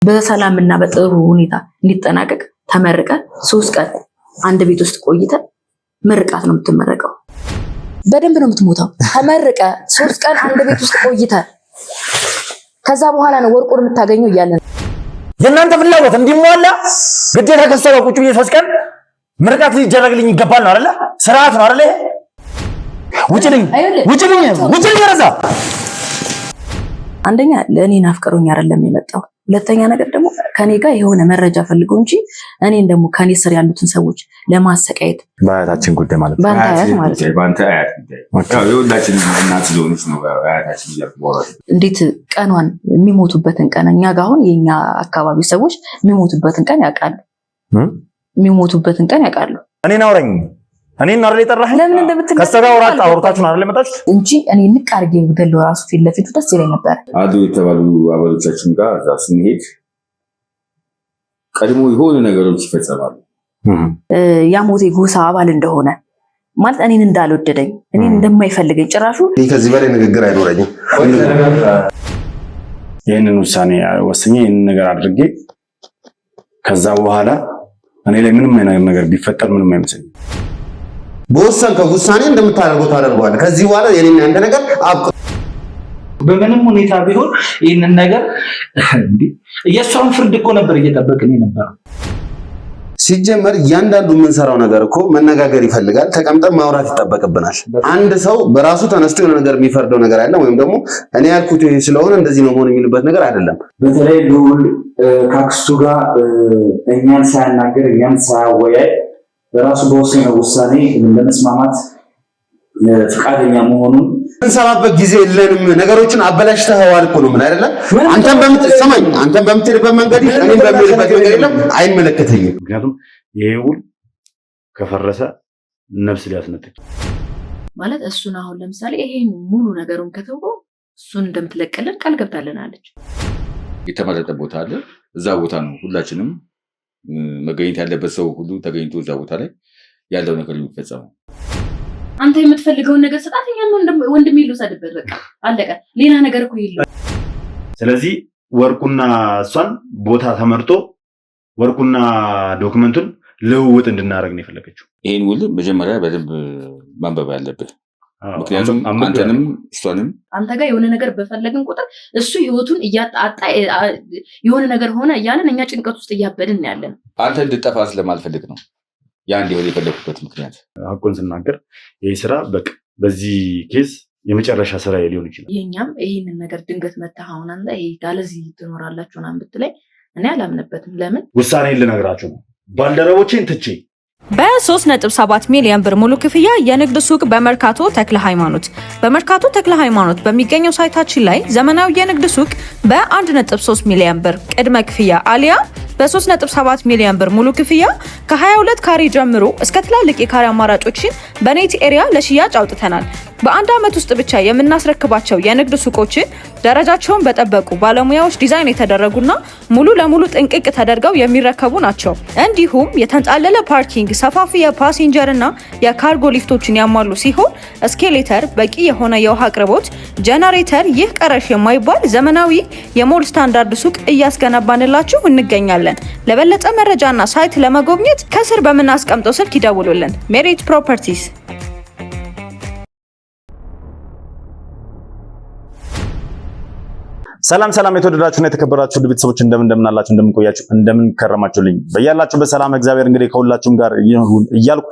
በሰላምና በጥሩ ሁኔታ እንዲጠናቀቅ ተመርቀ 3 ቀን አንድ ቤት ውስጥ ቆይተ ምርቃት ነው የምትመረቀው። በደንብ ነው የምትሞተው። ተመርቀ 3 ቀን አንድ ቤት ውስጥ ቆይተ ከዛ በኋላ ነው ወርቁን የምታገኘው እያለ የእናንተ ፍላጎት እንዲሟላ ግዴታ ከሰራ ቁጭ ብዬ 3 ቀን ምርቃት ሊደረግልኝ ይገባል ነው አይደለ? ስርዓት ነው አይደለ? ውጭልኝ ረዛ። አንደኛ ለእኔ ናፍቀሮኝ አይደለም የመጣው። ሁለተኛ ነገር ደግሞ ከኔ ጋር የሆነ መረጃ ፈልገው እንጂ እኔን ደግሞ ከኔ ስር ያሉትን ሰዎች ለማሰቃየት በአያታችን ጉዳይ ማለት ነው። በአንተ አያት ጉዳይ የሁላችን እናት ስለሆነች ነው አያታችን እያልኩ እንዴት ቀኗን የሚሞቱበትን ቀን እኛ ጋር አሁን የኛ አካባቢ ሰዎች የሚሞቱበትን ቀን ያውቃሉ። የሚሞቱበትን ቀን ያውቃሉ። እኔን አውረኝ እኔን አረለ የጠራህ ለምን እንደምትል ከሰጋ አውርታችሁን አይደል መጣችሁ እንጂ እኔ ንቅ አድርጌ ብገለው ራሱ ፊት ለፊቱ ደስ ይለኝ ነበር። አዱ የተባሉ አባሎቻችን ጋር እዛ ስንሄድ ቀድሞ የሆኑ ነገሮች ይፈጸማሉ። ያሞቴ ጎሳ አባል እንደሆነ ማለት እኔን እንዳልወደደኝ እኔን እንደማይፈልገኝ ጭራሹ ከዚህ በላይ ንግግር አይኖረኝም። ይህንን ውሳኔ ወስኜ ይህንን ነገር አድርጌ ከዛ በኋላ እኔ ላይ ምንም አይነት ነገር ቢፈጠር ምንም አይመስለኝም። በወሰንከው ውሳኔ እንደምታደርገው ታደርገዋለህ። ከዚህ በኋላ የኔና ያንተ ነገር አብቆ በምንም ሁኔታ ቢሆን ይህንን ነገር የእሷን ፍርድ እኮ ነበር እየጠበቅን ነበር። ሲጀመር እያንዳንዱ የምንሰራው ነገር እኮ መነጋገር ይፈልጋል። ተቀምጠን ማውራት ይጠበቅብናል። አንድ ሰው በራሱ ተነስቶ የሆነ ነገር የሚፈርደው ነገር አለ ወይም ደግሞ እኔ ያልኩት ይሄ ስለሆነ እንደዚህ ነው መሆን የሚልበት ነገር አይደለም። በተለይ ልዑል ከአክስቱ ጋር እኛን ሳያናገር እኛን ሳያወያይ በራሱ በወሰነው ውሳኔ ለመስማማት ፍቃደኛ መሆኑን እንሰራበት ጊዜ የለንም። ነገሮችን አበላሽተኸዋል እኮ ነው ምን አይደለ? አንተም በምትሄድበት መንገድ እኔም በምሄድበት መንገድ የለም አይመለከተኝም። ምክንያቱም ይሄ ውል ከፈረሰ ነፍስ ሊያስነጥቅ ማለት እሱን አሁን ለምሳሌ ይሄን ሙሉ ነገሩን ከተወው እሱን እንደምትለቀልን ቃል ገብታለናለች። የተመረጠ ቦታ አለ። እዛ ቦታ ነው ሁላችንም መገኘት ያለበት ሰው ሁሉ ተገኝቶ እዛ ቦታ ላይ ያለው ነገር የሚፈጸመው። አንተ የምትፈልገውን ነገር ሰጣተኛ ወንድም ይሉ ሰድበት በቃ አለቀ። ሌላ ነገር እኮ የለው። ስለዚህ ወርቁና እሷን ቦታ ተመርጦ ወርቁና ዶክመንቱን ልውውጥ እንድናደርግ ነው የፈለገችው። ይሄን ውል መጀመሪያ በደንብ ማንበብ ያለብህ። ምክንያቱም አንተንም እሷንም አንተ ጋር የሆነ ነገር በፈለግን ቁጥር እሱ ህይወቱን እያጣጣ የሆነ ነገር ሆነ እያለን እኛ ጭንቀት ውስጥ እያበድን ያለን። አንተ እንድጠፋ ስለማልፈልግ ነው ያ እንዲሆን የፈለኩበት ምክንያት። ሐቁን ስናገር ይህ ስራ በቃ በዚህ ኬዝ የመጨረሻ ስራ ሊሆን ይችላል። የኛም ይሄንን ነገር ድንገት መታሃውን አንተ ይሄ ጋለዚህ ትኖራላችሁ ምናምን ብትለኝ እኔ አላምንበትም። ለምን ውሳኔ ልነግራችሁ ነው ባልደረቦቼን ትቼ በ3.7 ሚሊዮን ብር ሙሉ ክፍያ የንግድ ሱቅ በመርካቶ ተክለ ሃይማኖት። በመርካቶ ተክለ ሃይማኖት በሚገኘው ሳይታችን ላይ ዘመናዊ የንግድ ሱቅ በ1.3 ሚሊዮን ብር ቅድመ ክፍያ አሊያ በ3.7 ሚሊዮን ብር ሙሉ ክፍያ ከ22 ካሬ ጀምሮ እስከ ትላልቅ የካሬ አማራጮችን በኔት ኤሪያ ለሽያጭ አውጥተናል። በአንድ ዓመት ውስጥ ብቻ የምናስረክባቸው የንግድ ሱቆችን ደረጃቸውን በጠበቁ ባለሙያዎች ዲዛይን የተደረጉና ሙሉ ለሙሉ ጥንቅቅ ተደርገው የሚረከቡ ናቸው። እንዲሁም የተንጣለለ ፓርኪንግ፣ ሰፋፊ የፓሴንጀርና የካርጎ ሊፍቶችን ያሟሉ ሲሆን እስኬሌተር፣ በቂ የሆነ የውሃ አቅርቦት፣ ጄነሬተር፣ ይህ ቀረሽ የማይባል ዘመናዊ የሞል ስታንዳርድ ሱቅ እያስገነባንላችሁ እንገኛለን። ለበለጠ መረጃና ሳይት ለመጎብኘት ከስር በምናስቀምጠው ስልክ ይደውሉልን። ሜሪት ፕሮፐርቲስ። ሰላም የተወደዳችሁና የተከበራችሁ ቤተሰቦች እንደምን አላችሁ? እንደምን ቆያችሁ? እንደምን ከረማችሁልኝ? በያላችሁበት ሰላም እግዚአብሔር እንግዲህ ከሁላችሁም ጋር ይሁን እያልኩ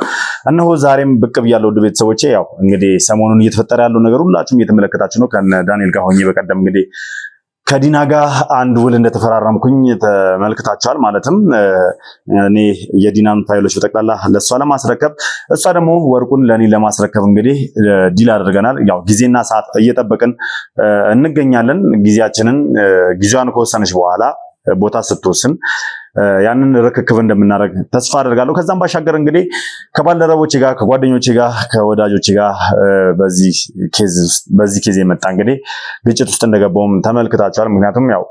እነሆ ዛሬም ብቅ ብያለሁ። ውድ ቤተሰቦቼ ያው እንግዲህ ሰሞኑን እየተፈጠረ ያለው ነገር ሁላችሁም እየተመለከታችሁ ነው። ከነ ዳንኤል ጋር ሆኜ በቀደም እንግዲህ ከዲና ጋር አንድ ውል እንደተፈራረምኩኝ ተመልክታችኋል። ማለትም እኔ የዲናን ፋይሎች በጠቅላላ ለሷ ለማስረከብ እሷ ደግሞ ወርቁን ለኔ ለማስረከብ እንግዲህ ዲል አድርገናል። ያው ጊዜና ሰዓት እየጠበቅን እንገኛለን። ጊዜዋን ከወሰነች በኋላ ቦታ ስትወስን ያንን ርክክብ እንደምናደርግ ተስፋ አደርጋለሁ። ከዛም ባሻገር እንግዲህ ከባልደረቦቼ ጋር ከጓደኞቼ ጋር ከወዳጆቼ ጋር በዚህ ኬዝ የመጣ እንግዲህ ግጭት ውስጥ እንደገባውም ተመልክታችኋል። ምክንያቱም ያው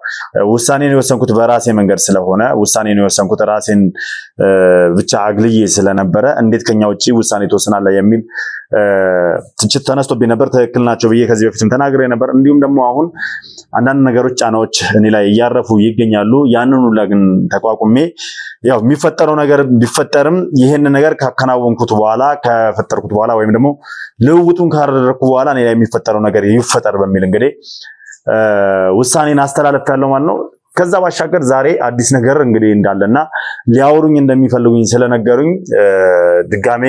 ውሳኔን የወሰንኩት በራሴ መንገድ ስለሆነ ውሳኔን የወሰንኩት ራሴን ብቻ አግልዬ ስለነበረ እንዴት ከኛ ውጪ ውሳኔ ትወስናለህ የሚል ትችት ተነስቶብኝ ነበር። ትክክል ናቸው ብዬ ከዚህ በፊትም ተናግሬ ነበር። እንዲሁም ደግሞ አሁን አንዳንድ ነገሮች ጫናዎች እኔ ላይ እያረፉ ይገኛሉ። ያንን ሁላ ግን ተቋቁሜ ያው የሚፈጠረው ነገር ቢፈጠርም ይሄን ነገር ካከናወንኩት በኋላ ከፈጠርኩት በኋላ ወይም ደግሞ ልውውጡን ካደረኩ በኋላ እኔ ላይ የሚፈጠረው ነገር ይፈጠር በሚል እንግዲህ ውሳኔን አስተላልፌያለሁ ማለት ነው። ከዛ ባሻገር ዛሬ አዲስ ነገር እንግዲህ እንዳለና ሊያወሩኝ እንደሚፈልጉኝ ስለነገሩኝ ድጋሜ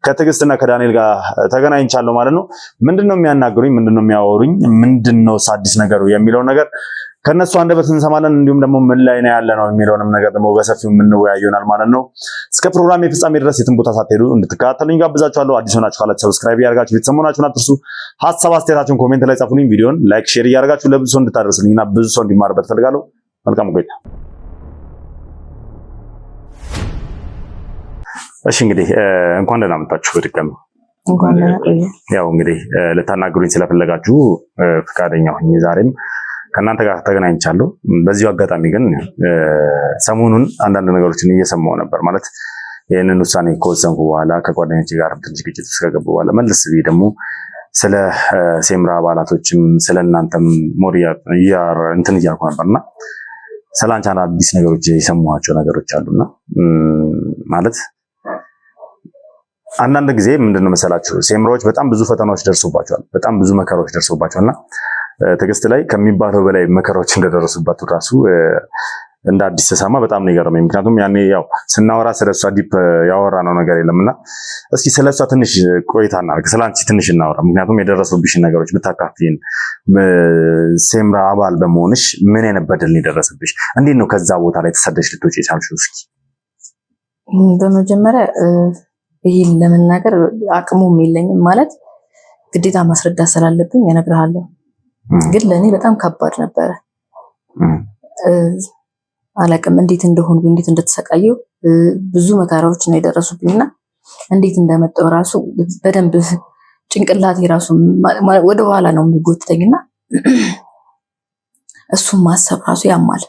ከትዕግስትና ከዳንኤል ጋር ተገናኝቻለሁ ማለት ነው። ምንድነው የሚያናገሩኝ? ምንድነው የሚያወሩኝ? ምንድነው አዲስ ነገሩ የሚለው ነገር ከነሱ አንደበት እንሰማለን። እንዲሁም ደግሞ ምን ላይ ነው ያለ ነው የሚለውንም ነገር ደግሞ በሰፊው የምንወያይ ይሆናል ማለት ነው። እስከ ፕሮግራም የፍጻሜ ድረስ የትም ቦታ ሳትሄዱ እንድትከታተሉኝ ጋብዛችኋለሁ። አዲስ ሆናችሁ ካላችሁ ሰብስክራይብ ያደርጋችሁ ቤተሰብ መሆናችሁን አትርሱ። ሐሳብ አስተያየታችሁን ኮሜንት ላይ ጻፉልኝ። ቪዲዮን ላይክ፣ ሼር እያደረጋችሁ ለብዙ ሰው እንድታደርሱልኝና ብዙ ሰው እንዲማርበት ፈልጋለሁ። መልካም ቆይታ። እሺ እንግዲህ እንኳን ደህና መጣችሁ በድጋሚ። እንኳን ደህና ቆየ። ያው እንግዲህ ልታናግሩኝ ስለፈለጋችሁ ፈቃደኛ ሆኜ ዛሬም ከእናንተ ጋር ተገናኝቻለሁ። በዚሁ አጋጣሚ ግን ሰሞኑን አንዳንድ ነገሮችን እየሰማሁ ነበር። ማለት ይህንን ውሳኔ ከወሰንኩ በኋላ ከጓደኞቼ ጋር ትንሽ ግጭት ውስጥ ከገቡ በኋላ መለስ ብዬ ደግሞ ስለ ሴምራ አባላቶችም ስለ እናንተም ሞሪያ እንትን እያልኩ ነበርና ስለ አንቺ አዲስ ነገሮች የሰማኋቸው ነገሮች አሉና ማለት አንዳንድ ጊዜ ምንድነው መሰላችሁ ሴምራዎች በጣም ብዙ ፈተናዎች ደርሶባቸዋል። በጣም ብዙ መከራዎች ደርሶባቸዋልና ትዕግስት ላይ ከሚባለው በላይ መከራዎች እንደደረሱባት ራሱ እንደ አዲስ ተሰማ በጣም ነው የገረመኝ። ምክንያቱም ያኔ ያው ስናወራ ስለሷ ዲፕ ያወራነው ነገር የለምና እስኪ ስለሷ ትንሽ ቆይታ እናድርግ፣ ስላንቺ ትንሽ እናወራ። ምክንያቱም የደረሱብሽን ነገሮች ብታካፊን፣ ሴምራ አባል በመሆንሽ ምን አይነት በደል የደረሰብሽ? እንዴት ነው ከዛ ቦታ ላይ ተሰደሽ ልትወጪ የቻልሽው? እስኪ በመጀመሪያ ይሄን ለመናገር አቅሙም የለኝም፣ ማለት ግዴታ ማስረዳት ስላለብኝ እነግርሃለሁ። ግን ለእኔ በጣም ከባድ ነበረ። አላቅም እንዴት እንደሆኑ እንዴት እንደተሰቃየው ብዙ መከራዎች ነው የደረሱብኝና እንዴት እንደመጣው ራሱ በደንብ ጭንቅላቴ ራሱ ወደ ኋላ ነው የሚጎትተኝና እሱም ማሰብ ራሱ ያማል።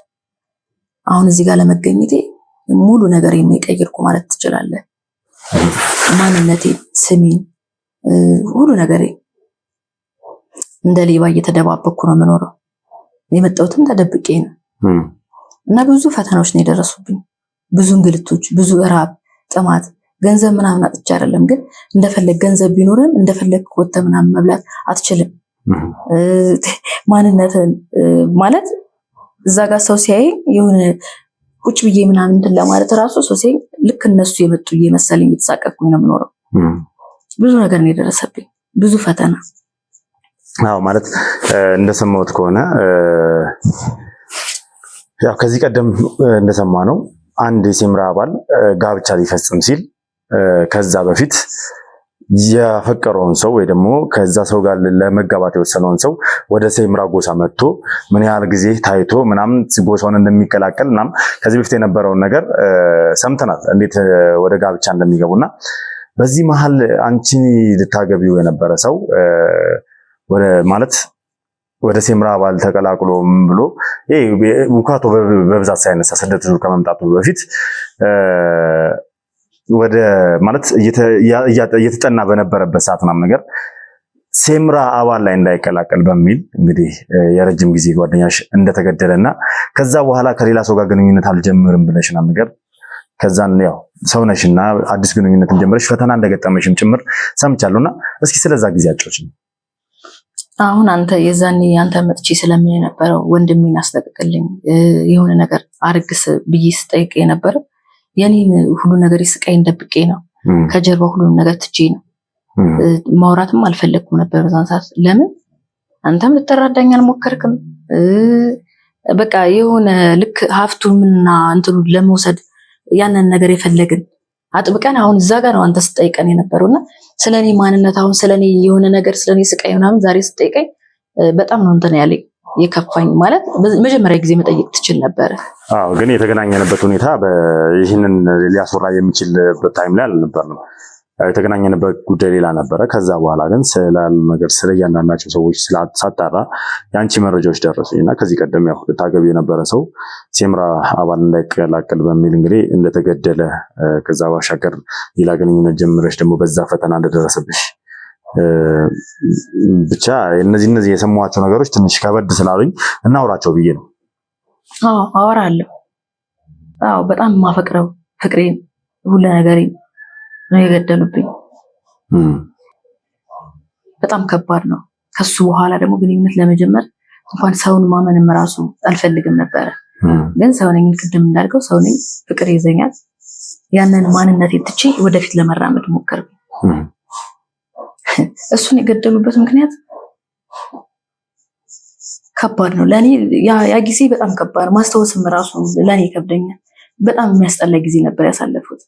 አሁን እዚህ ጋር ለመገኘቴ ሙሉ ነገር የሚቀይርኩ ማለት ትችላለህ። ማንነቴ፣ ስሜን፣ ሁሉ ነገሬ እንደ ሌባ እየተደባበኩ ነው የምኖረው። የመጣሁትም ተደብቄ ነው እና ብዙ ፈተናዎች ነው የደረሱብኝ። ብዙ እንግልቶች፣ ብዙ ረሃብ፣ ጥማት፣ ገንዘብ ምናምን አጥቼ አይደለም። ግን እንደፈለግ ገንዘብ ቢኖርም እንደፈለግ ወጥተህ ምናምን መብላት አትችልም። ማንነትን ማለት እዛ ጋር ሰው ሲያይ የሆነ ቁጭ ብዬ ምናምን እንትን ለማለት ራሱ ሰው ሲያይ ልክ እነሱ የመጡ እየመሰለኝ የተሳቀቅኩኝ ነው የምኖረው። ብዙ ነገር ነው የደረሰብኝ፣ ብዙ ፈተና። አዎ ማለት እንደሰማሁት ከሆነ ያው ከዚህ ቀደም እንደሰማነው አንድ የሴምራ አባል ጋብቻ ሊፈጽም ሲል ከዛ በፊት ያፈቀረውን ሰው ወይ ደግሞ ከዛ ሰው ጋር ለመጋባት የወሰነውን ሰው ወደ ሴምራ ጎሳ መጥቶ ምን ያህል ጊዜ ታይቶ ምናምን ጎሳውን እንደሚቀላቀል ምናምን ከዚህ በፊት የነበረውን ነገር ሰምተናል፣ እንዴት ወደ ጋብቻ እንደሚገቡና በዚህ መሀል አንቺ ልታገቢው የነበረ ሰው ወደ ማለት ወደ ሴምራ አባል ተቀላቅሎ ብሎ ውካቶ በብዛት ሳይነሳ ስደት ከመምጣቱ በፊት ወደ ማለት እየተጠና በነበረበት ሰዓት ምናምን ነገር ሴምራ አባል ላይ እንዳይቀላቀል በሚል እንግዲህ የረጅም ጊዜ ጓደኛሽ እንደተገደለና ከዛ በኋላ ከሌላ ሰው ጋር ግንኙነት አልጀምርም ብለሽና ነገር ከዛን ያው ሰውነሽና አዲስ ግንኙነትን ጀምረሽ ፈተና እንደገጠመሽም ጭምር ሰምቻለሁና እስኪ ስለዛ ጊዜ አጫውችኝ። አሁን አንተ የዛኔ አንተ መጥቼ ስለምን የነበረው ወንድሜን አስለቅቅልኝ የሆነ ነገር አርግስ ብዬ ስጠይቅ የነበረው የኔን ሁሉ ነገር ስቃይ እንደብቄ ነው። ከጀርባ ሁሉ ነገር ትቼ ነው። ማውራትም አልፈለኩም ነበር በዛን ሰዓት። ለምን አንተም ልትረዳኝ አልሞከርክም። በቃ የሆነ ልክ ሀብቱንና እንትኑ ለመውሰድ ያንን ነገር የፈለግን አጥብቀን አሁን እዛ ጋር ነው አንተ ስጠይቀን የነበረውና ስለኔ ማንነት አሁን ስለኔ የሆነ ነገር ስለኔ ስቃይ ምናምን ዛሬ ስጠይቀኝ በጣም ነው እንትን ያለኝ። የከፋኝ ማለት መጀመሪያ ጊዜ መጠየቅ ትችል ነበር። አዎ ግን የተገናኘንበት ሁኔታ ይህንን ሊያስወራ የሚችልበት ታይም ላይ አልነበርንም። የተገናኘንበት ጉዳይ ሌላ ነበረ። ከዛ በኋላ ግን ስላሉ ነገር ስለ እያንዳንዳቸው ሰዎች ሳጣራ የአንቺ መረጃዎች ደረሱኝ እና ከዚህ ቀደም ያው ልታገቢ የነበረ ሰው ሴምራ አባል እንዳይቀላቀል በሚል እንግዲህ እንደተገደለ፣ ከዛ ባሻገር ሌላ ግንኙነት ጀምረሽ ደግሞ በዛ ፈተና እንደደረሰብሽ ብቻ እነዚህ የሰማኋቸው ነገሮች ትንሽ ከበድ ስላሉኝ እናውራቸው ብዬ ነው። አወራለሁ። በጣም የማፈቅረው ፍቅሬን ሁሉ ነገሬን ነው የገደሉብኝ። በጣም ከባድ ነው። ከሱ በኋላ ደግሞ ግንኙነት ለመጀመር እንኳን ሰውን ማመንም ራሱ አልፈልግም ነበረ። ግን ሰው ነኝ፣ ቅድም እንዳልከው ሰው ነኝ፣ ፍቅር ይዘኛል። ያንን ማንነት ትቼ ወደፊት ለመራመድ ሞከርኩ። እሱን የገደሉበት ምክንያት ከባድ ነው ለኔ። ያ ጊዜ በጣም ከባድ ማስታወስም ራሱ ለኔ ይከብደኛል። በጣም የሚያስጠላ ጊዜ ነበር ያሳለፉት።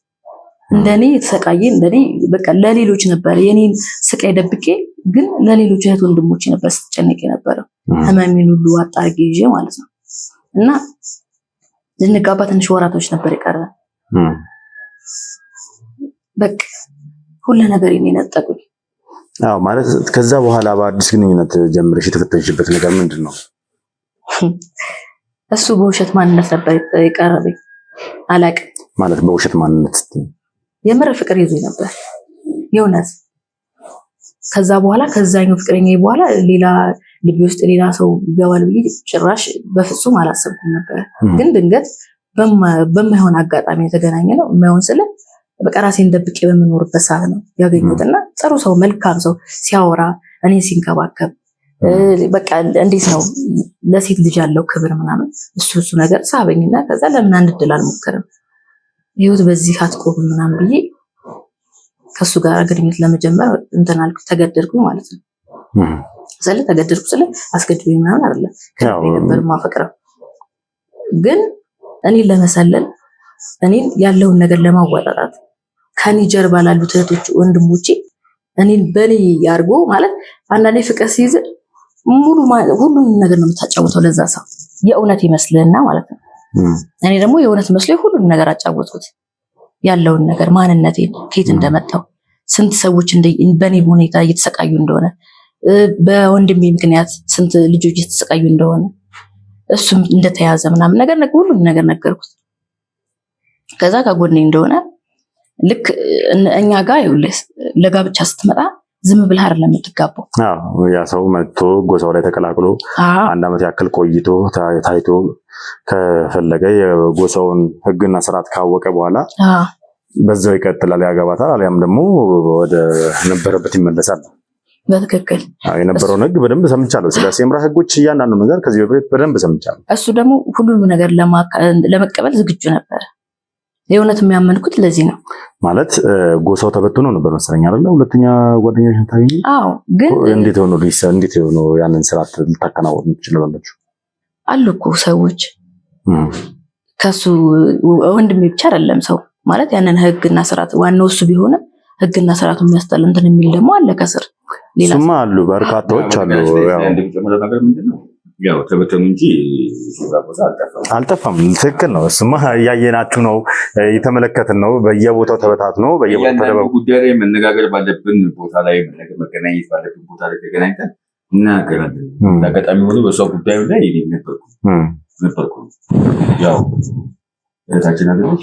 እንደኔ የተሰቃየ እንደኔ በቃ ለሌሎች ነበር የኔን ስቃይ ደብቄ፣ ግን ለሌሎች እህት ወንድሞቼ ነበር ስትጨነቅ የነበረው ህመሜን ሁሉ አጣርጌ ይዤ ማለት ነው። እና ልንጋባ ትንሽ ወራቶች ነበር የቀረ። በቃ ሁሉ ነገር የነጠቁኝ። ማለት ከዛ በኋላ በአዲስ ግንኙነት ጀምረሽ የተፈተሽበት ነገር ምንድን ነው? እሱ በውሸት ማንነት ነበር የቀረበኝ። አላቅም ማለት በውሸት ማንነት የምር ፍቅር ይዞኝ ነበር የእውነት። ከዛ በኋላ ከዛኛው ፍቅረኛ በኋላ ሌላ ልቤ ውስጥ ሌላ ሰው ይገባል ብዬ ጭራሽ በፍጹም አላሰብኩም ነበር። ግን ድንገት በማይሆን አጋጣሚ የተገናኘ ነው። የማይሆን ስለ በቃ ራሴን ደብቄ በምኖርበት ሰዓት ነው ያገኘሁትና ጥሩ ሰው መልካም ሰው ሲያወራ እኔ ሲንከባከብ በቃ እንዴት ነው ለሴት ልጅ ያለው ክብር ምናምን እሱ ነገር ሳበኝና ከዛ ለምን አንድ እድል አልሞከርም ህይወት በዚህ አትቆም ምናምን ብዬ ከሱ ጋር ግንኙነት ለመጀመር እንትን አልኩ። ተገደድኩ ማለት ነው። ተገደድኩ ስለ አስገድዶኝ ምናምን አይደለም። ከኔ ነበር ማፈቅረው። ግን እኔን ለመሰለል እኔን ያለውን ነገር ለማወጣጣት ከኔ ጀርባ ላሉት እህቶች ወንድሞቼ እኔን በኔ ያርጎ ማለት አንዳንዴ ፍቅር ሲይዝ ሁሉም ነገር ነው የምታጫውተው ለዛ ሰው የእውነት ይመስልና ማለት ነው። እኔ ደግሞ የእውነት መስሎኝ ሁሉም ነገር አጫወትኩት። ያለውን ነገር ማንነቴን ከየት እንደመጣው ስንት ሰዎች በኔ ሁኔታ እየተሰቃዩ እንደሆነ በወንድሜ ምክንያት ስንት ልጆች እየተሰቃዩ እንደሆነ እሱም እንደተያዘ ምናምን ነገር ሁሉም ነገር ነገርኩት። ከዛ ከጎኔ እንደሆነ ልክ እኛ ጋር ይኸውልህ ለጋብቻ ስትመጣ ዝም ብለህ አይደለም የምትጋባው። ያ ሰው መጥቶ ጎሳው ላይ ተቀላቅሎ አንድ ዓመት ያክል ቆይቶ ታይቶ ከፈለገ የጎሳውን ሕግና ስርዓት ካወቀ በኋላ በዛው ይቀጥላል፣ ያገባታል፣ አሊያም ደግሞ ወደ ነበረበት ይመለሳል። በትክክል የነበረውን ሕግ በደንብ ሰምቻለሁ። ስለ ሴምራ ሕጎች እያንዳንዱ ነገር ከዚህ በፊት በደንብ ሰምቻለሁ። እሱ ደግሞ ሁሉንም ነገር ለመቀበል ዝግጁ ነበር። የእውነት የሚያመንኩት ለዚህ ነው። ማለት ጎሳው ተበትኖ ነበር መሰለኝ አይደለ? ሁለተኛ ጓደኛሽ ታገኝ? አዎ። ግን እንዴት ሆኖ ያንን ስርዓት ልታከናወኑ ትችላላችሁ? አሉ እኮ ሰዎች ከሱ ወንድሜ ብቻ አይደለም ሰው ማለት ያንን ህግና ስርዓት ዋናው እሱ ቢሆንም ህግና ስርዓቱ የሚያስጠላ እንትን የሚል ደግሞ አለ ከስር ሌላማ አሉ፣ በርካታዎች አሉ። ያው ተበተኑ እንጂ አልጠፋም። ትክክል ነው። እሱማ እያየናችሁ ነው፣ እየተመለከትን ነው። በየቦታው ተበታትኖ በየቦታው ጉዳይ ላይ መነጋገር ባለብን ቦታ ላይ መገናኘት ባለብን ቦታ ላይ ተገናኝተን እናገራለን። አጋጣሚ ሆኖ በሷ ጉዳዩ ላይ ነበርኩ ያው እህታችን አለች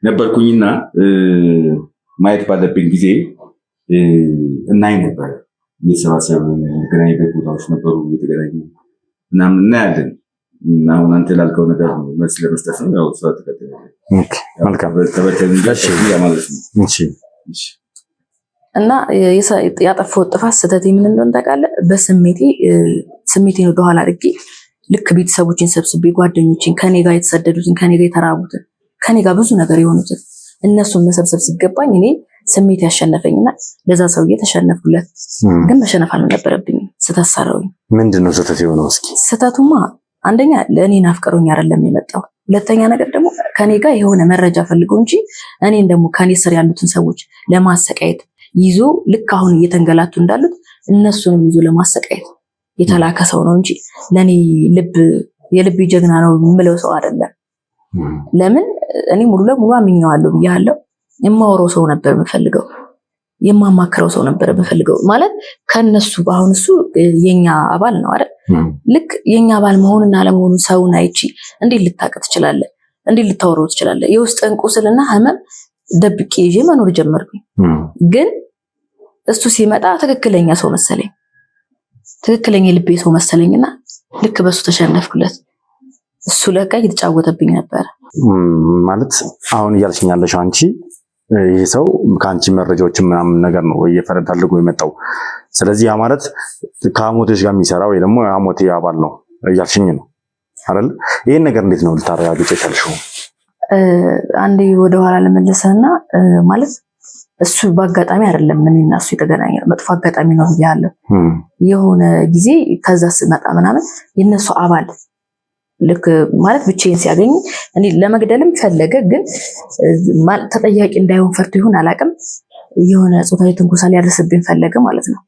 ነበርኩኝና ማየት ባለብን ጊዜ እናይ ነበር። የተሰባሰብን የተገናኘበት ቦታዎች ነበሩ፣ የተገናኘ ምናምን እናያለን። አሁን አንተ ላልከው ነገር መልስ ለመስጠት ነው። ያው እሷ እና ያጠፋሁት ጥፋት ስህተቴ ምን እንደሆነ ታውቃለህ? ስሜቴን ወደኋላ አድርጌ ልክ ቤተሰቦችን ሰብስቤ ጓደኞችን ከኔ ጋር የተሰደዱትን ከኔ ጋር የተራቡትን ከኔ ጋር ብዙ ነገር የሆኑትን እነሱን መሰብሰብ ሲገባኝ እኔ ስሜት ያሸነፈኝና ለዛ ሰውዬ ተሸነፍኩለት። ግን መሸነፍ አልነበረብኝም። ስህተት ሰራሁኝ። ምንድነው ስህተት የሆነው? እስኪ ስህተቱማ አንደኛ ለእኔ ናፍቀሮኝ አይደለም የመጣው። ሁለተኛ ነገር ደግሞ ከኔ ጋር የሆነ መረጃ ፈልጎ እንጂ እኔን ደግሞ ከኔ ስር ያሉትን ሰዎች ለማሰቃየት ይዞ ልክ አሁን እየተንገላቱ እንዳሉት እነሱንም ይዞ ለማሰቃየት የተላከ ሰው ነው እንጂ ለኔ የልብ ጀግና ነው የምለው ሰው አይደለም። ለምን እኔ ሙሉ ለሙሉ አምኜዋለሁ ብያለሁ። የማወራው ሰው ነበር የምፈልገው፣ የማማክረው ሰው ነበር የምፈልገው። ማለት ከነሱ አሁን እሱ የኛ አባል ነው አይደል? ልክ የኛ አባል መሆንና አለመሆኑን ሰውን አይቺ እንዴት ልታውቅ ትችላለህ? እንዴት ልታወራው ትችላለህ? የውስጥን ቁስልና ህመም ደብቄ ይዤ መኖር ጀመርኩኝ። ግን እሱ ሲመጣ ትክክለኛ ሰው መሰለኝ፣ ትክክለኛ የልቤ ሰው መሰለኝና ልክ በሱ ተሸነፍኩለት። እሱ ለካ እየተጫወተብኝ ነበር። ማለት አሁን እያልሽኝ ያለሽው አንቺ ይህ ሰው ከአንቺ መረጃዎችን ምናምን ነገር ነው እየፈረዳልጎ የመጣው። ስለዚህ ያ ማለት ከአሞቴሽ ጋር የሚሰራ ወይ ደግሞ የአሞቴ አባል ነው እያልሽኝ ነው አይደል? ይህን ነገር እንዴት ነው ልታረጋግጭ የቻልሽው? አንዴ ወደኋላ ለመለሰና ማለት እሱ በአጋጣሚ አይደለም ምን እና እሱ የተገናኘ መጥፎ አጋጣሚ ነው ያለው። የሆነ ጊዜ ከዛ ስመጣ ምናምን የነሱ አባል ልክ ማለት ብቻዬን ሲያገኝ እኔ ለመግደልም ፈለገ፣ ግን ተጠያቂ እንዳይሆን ፈርቶ ይሁን አላውቅም፣ የሆነ ጾታዊ ትንኮሳ ሊያደርስብኝ ፈለገ ማለት ነው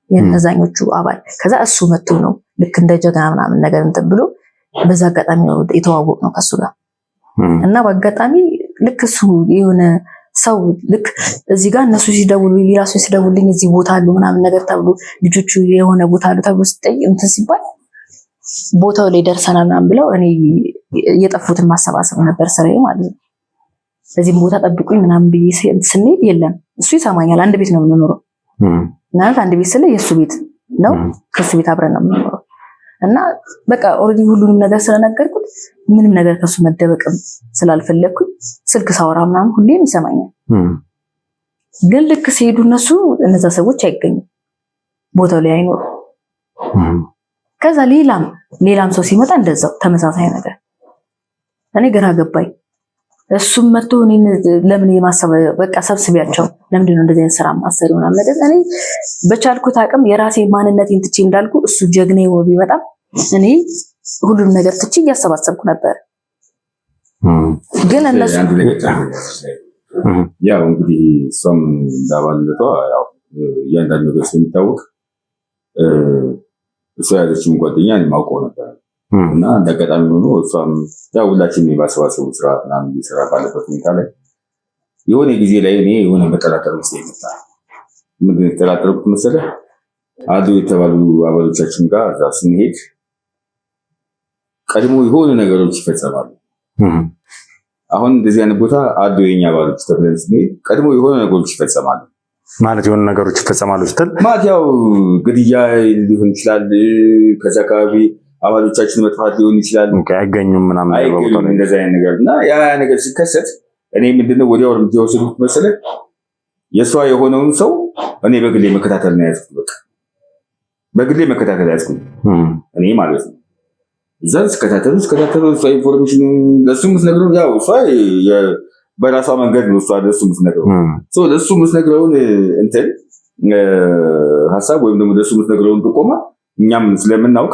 የነዛኞቹ አባል። ከዛ እሱ መጥቶ ነው ልክ እንደ ጀግና ምናምን ነገር እንትን ብሎ በዛ አጋጣሚ ነው የተዋወቅ ነው ከሱ ጋር እና በአጋጣሚ ልክ እሱ የሆነ ሰው ልክ እዚህ ጋር እነሱ ሲደውሉ ሌላ ሰው ሲደውልኝ እዚህ ቦታ አሉ ምናምን ነገር ተብሎ ልጆቹ የሆነ ቦታ አሉ ተብሎ ሲጠይቅ እንትን ሲባል ቦታው ላይ ደርሰናል ምናምን ብለው እኔ የጠፉትን ማሰባሰብ ነበር ስራዬ ማለት ነው። ስለዚህ ቦታ ጠብቁኝ ምናምን ብዬ ስንሄድ የለም እሱ ይሰማኛል። አንድ ቤት ነው የምንኖረው ማለት አንድ ቤት ስለ የእሱ ቤት ነው፣ ከሱ ቤት አብረን ነው የምንኖረው እና በቃ ኦልሬዲ ሁሉንም ነገር ስለነገርኩት ምንም ነገር ከሱ መደበቅም ስላልፈለግኩኝ ስልክ ሳወራ ምናምን ሁሌም ይሰማኛል። ግን ልክ ሲሄዱ እነዛ ሰዎች አይገኙም፣ ቦታው ላይ አይኖሩም። ከዛ ሌላም ሰው ሲመጣ እንደዛው ተመሳሳይ ነገር። እኔ ግራ ገባኝ። እሱም መጥቶ እኔን ለምን የማሰብ በቃ ሰብስቢያቸው ለምንድን ነው እንደዚህ አይነት ስራ ማሰሪው ምናምን ነገር እኔ በቻልኩት አቅም የራሴ ማንነቴን ትቼ እንዳልኩ እሱ ጀግና ይሆን ቢመጣም እኔ ሁሉንም ነገር ትቼ እያሰባሰብኩ ነበር። ግን እነሱ ያው እንግዲህ እሷም እንዳባለቷ ያው እያንዳንዱ ነገር ስለሚታወቅ እሷ ያለችውን ጓደኛ እኔ ማውቀው ነበር እና እንደአጋጣሚ ሆኖ እሷም ያው ሁላችንም የማሰባሰቡ ስራ ምናምን እየሰራ ባለበት ሁኔታ ላይ የሆነ ጊዜ ላይ እኔ የሆነ መጠራጠር ውስጥ የመጣ ምንድን ነው የተጠራጠርኩት መሰለህ? አዱ የተባሉ አባሎቻችን ጋር እዛ ስንሄድ ቀድሞ የሆነ ነገሮች ይፈጸማሉ። አሁን እንደዚህ አይነት ቦታ አዱ የኛ አባሎች ተብለን ስንሄድ ቀድሞ የሆነ ነገሮች ይፈጸማሉ። ማለት የሆነ ነገሮች ይፈጸማሉ ስትል ማለት ያው ግድያ ሊሆን ይችላል፣ ከዛ አካባቢ አባሎቻችን መጥፋት ሊሆን ይችላል፣ አይገኙም ምናምን እንደዚህ አይነት ነገር እና ያ ነገር ሲከሰት እኔ ምንድነው ወዲያው እርምጃ ወሰድኩት መሰለህ? የሷ የሆነውን ሰው እኔ በግሌ መከታተል ነው ያዝኩት። በቃ በግሌ መከታተል ያዝኩት እኔ ማለት ነው። እዛ ስከታተሉ እሷ ኢንፎርሜሽን ለሱ የምትነግረው ያው እሷ በራሷ መንገድ ነው እሷ ለሱ የምትነግረው ለሱ የምትነግረውን እንትን ሀሳብ ወይም ደግሞ ለሱ የምትነግረውን ጥቆማ እኛም ስለምናውቅ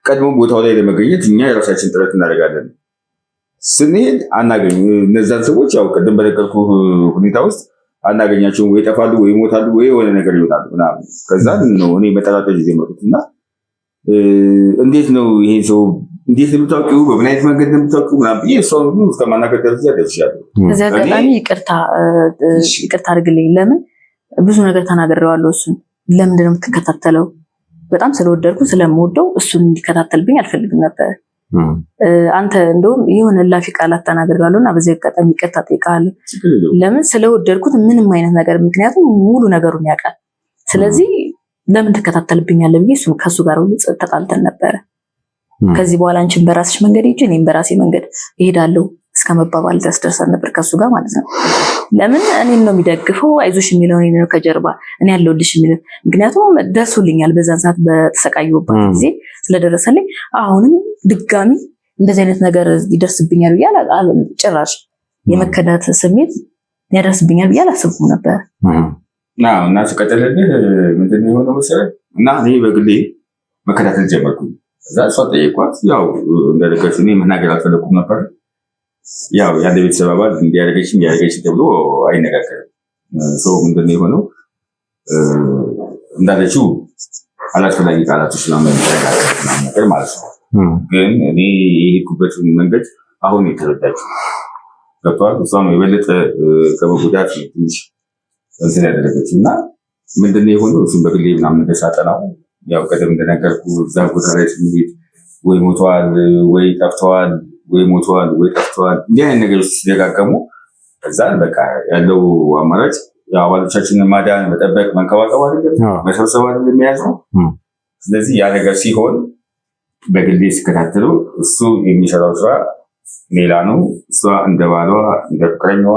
ቀድሞ ቦታው ላይ ለመገኘት እኛ የራሳችን ጥረት እናደርጋለን። ስንሄድ አናገኝ እነዛን ሰዎች ያው ቀደም በነገርኩ ሁኔታ ውስጥ አናገኛቸውም፣ ወይ ይጠፋሉ ወይ ይሞታሉ ወይ የሆነ ነገር ይሆናሉ ምናምን። ከዛ ነው እኔ መጠራጠር ጊዜ መጡት እና እንዴት ነው ይሄ ሰው እንዴት ነው የምታውቂው? በምን አይነት መንገድ ነው የምታውቂው? ምናምን ብዬ እሷን ሁሉ እስከማናገር ደረጃ ደርሻለሁ። እዚህ አጋጣሚ ይቅርታ አድርግልኝ። ለምን ብዙ ነገር ተናግሬዋለሁ። እሱን ለምንድን ነው የምትከታተለው? በጣም ስለወደድኩ ስለምወደው እሱን እንዲከታተልብኝ አልፈልግም ነበር። አንተ እንደውም የሆነ ላፊ ቃላት ተናግሬዋለሁ እና በዚህ አጋጣሚ ይቅርታ ጠይቃለሁ። ለምን ስለወደድኩት ምንም አይነት ነገር ምክንያቱም ሙሉ ነገሩን ያውቃል። ስለዚህ ለምን ትከታተልብኛለህ ብዬ ከሱ ጋር ተጣልተን ነበረ። ከዚህ በኋላ አንቺን በራስሽ መንገድ ሂጂ እኔም በራሴ መንገድ እሄዳለሁ እስከ መባባል ድረስ ደርሰን ነበር ከሱ ጋር ማለት ነው። ለምን እኔን ነው የሚደግፈው፣ አይዞሽ የሚለው እኔ ነው ከጀርባ እኔ ያለሁልሽ የሚለው። ምክንያቱም ደርሶልኛል በዛን ሰዓት በተሰቃየሁበት ጊዜ ስለደረሰልኝ አሁንም ድጋሚ እንደዚህ አይነት ነገር ይደርስብኛል ብዬ ጭራሽ የመከዳት ስሜት ያደርስብኛል ብዬ አላሰብኩም ነበር። እና ስቀጥልልህ ምንድን ነው የሆነው መሰለህ? እና እኔ በግሌ መከታተል ጀመርኩኝ። እዛ እሷ ጠየኳት። ያው እንደነገርኩህ እኔ መናገር አልፈለኩም ነበር። ያው የአንድ ቤተሰብ አባል እንዲያደርገች ተብሎ አይነጋገርም። ሰው ምንድን ነው የሆነው እንዳለችው አላስፈላጊ ቃላቶች ነገር ማለት ነው። ግን እኔ የሄድኩበትን መንገድ አሁን የተረዳችው ገብቷል። እሷም የበለጠ ከመጎዳት ትንሽ እንትን ያደረገችው እና ምንድነው የሆነው እሱም በግሌ ምናምን ነገር ሳጠናው ያው ቀደም እንደነገርኩ እዛ ቦታ ላይ ስንሄድ ወይ ሞተዋል ወይ ጠፍተዋል ወይ ሞተዋል ወይ ጠፍተዋል እንዲህ አይነት ነገሮች ሲደጋገሙ ከዛን በቃ ያለው አማራጭ የአባሎቻችንን ማዳን መጠበቅ መንከባከብ አይደለም መሰብሰብ አይደለም የሚያዝ ነው። ስለዚህ ያ ነገር ሲሆን በግሌ ሲከታተለው እሱ የሚሰራው ስራ ሌላ ነው። እሷ እንደ ባሏ እንደ ፍቅረኛዋ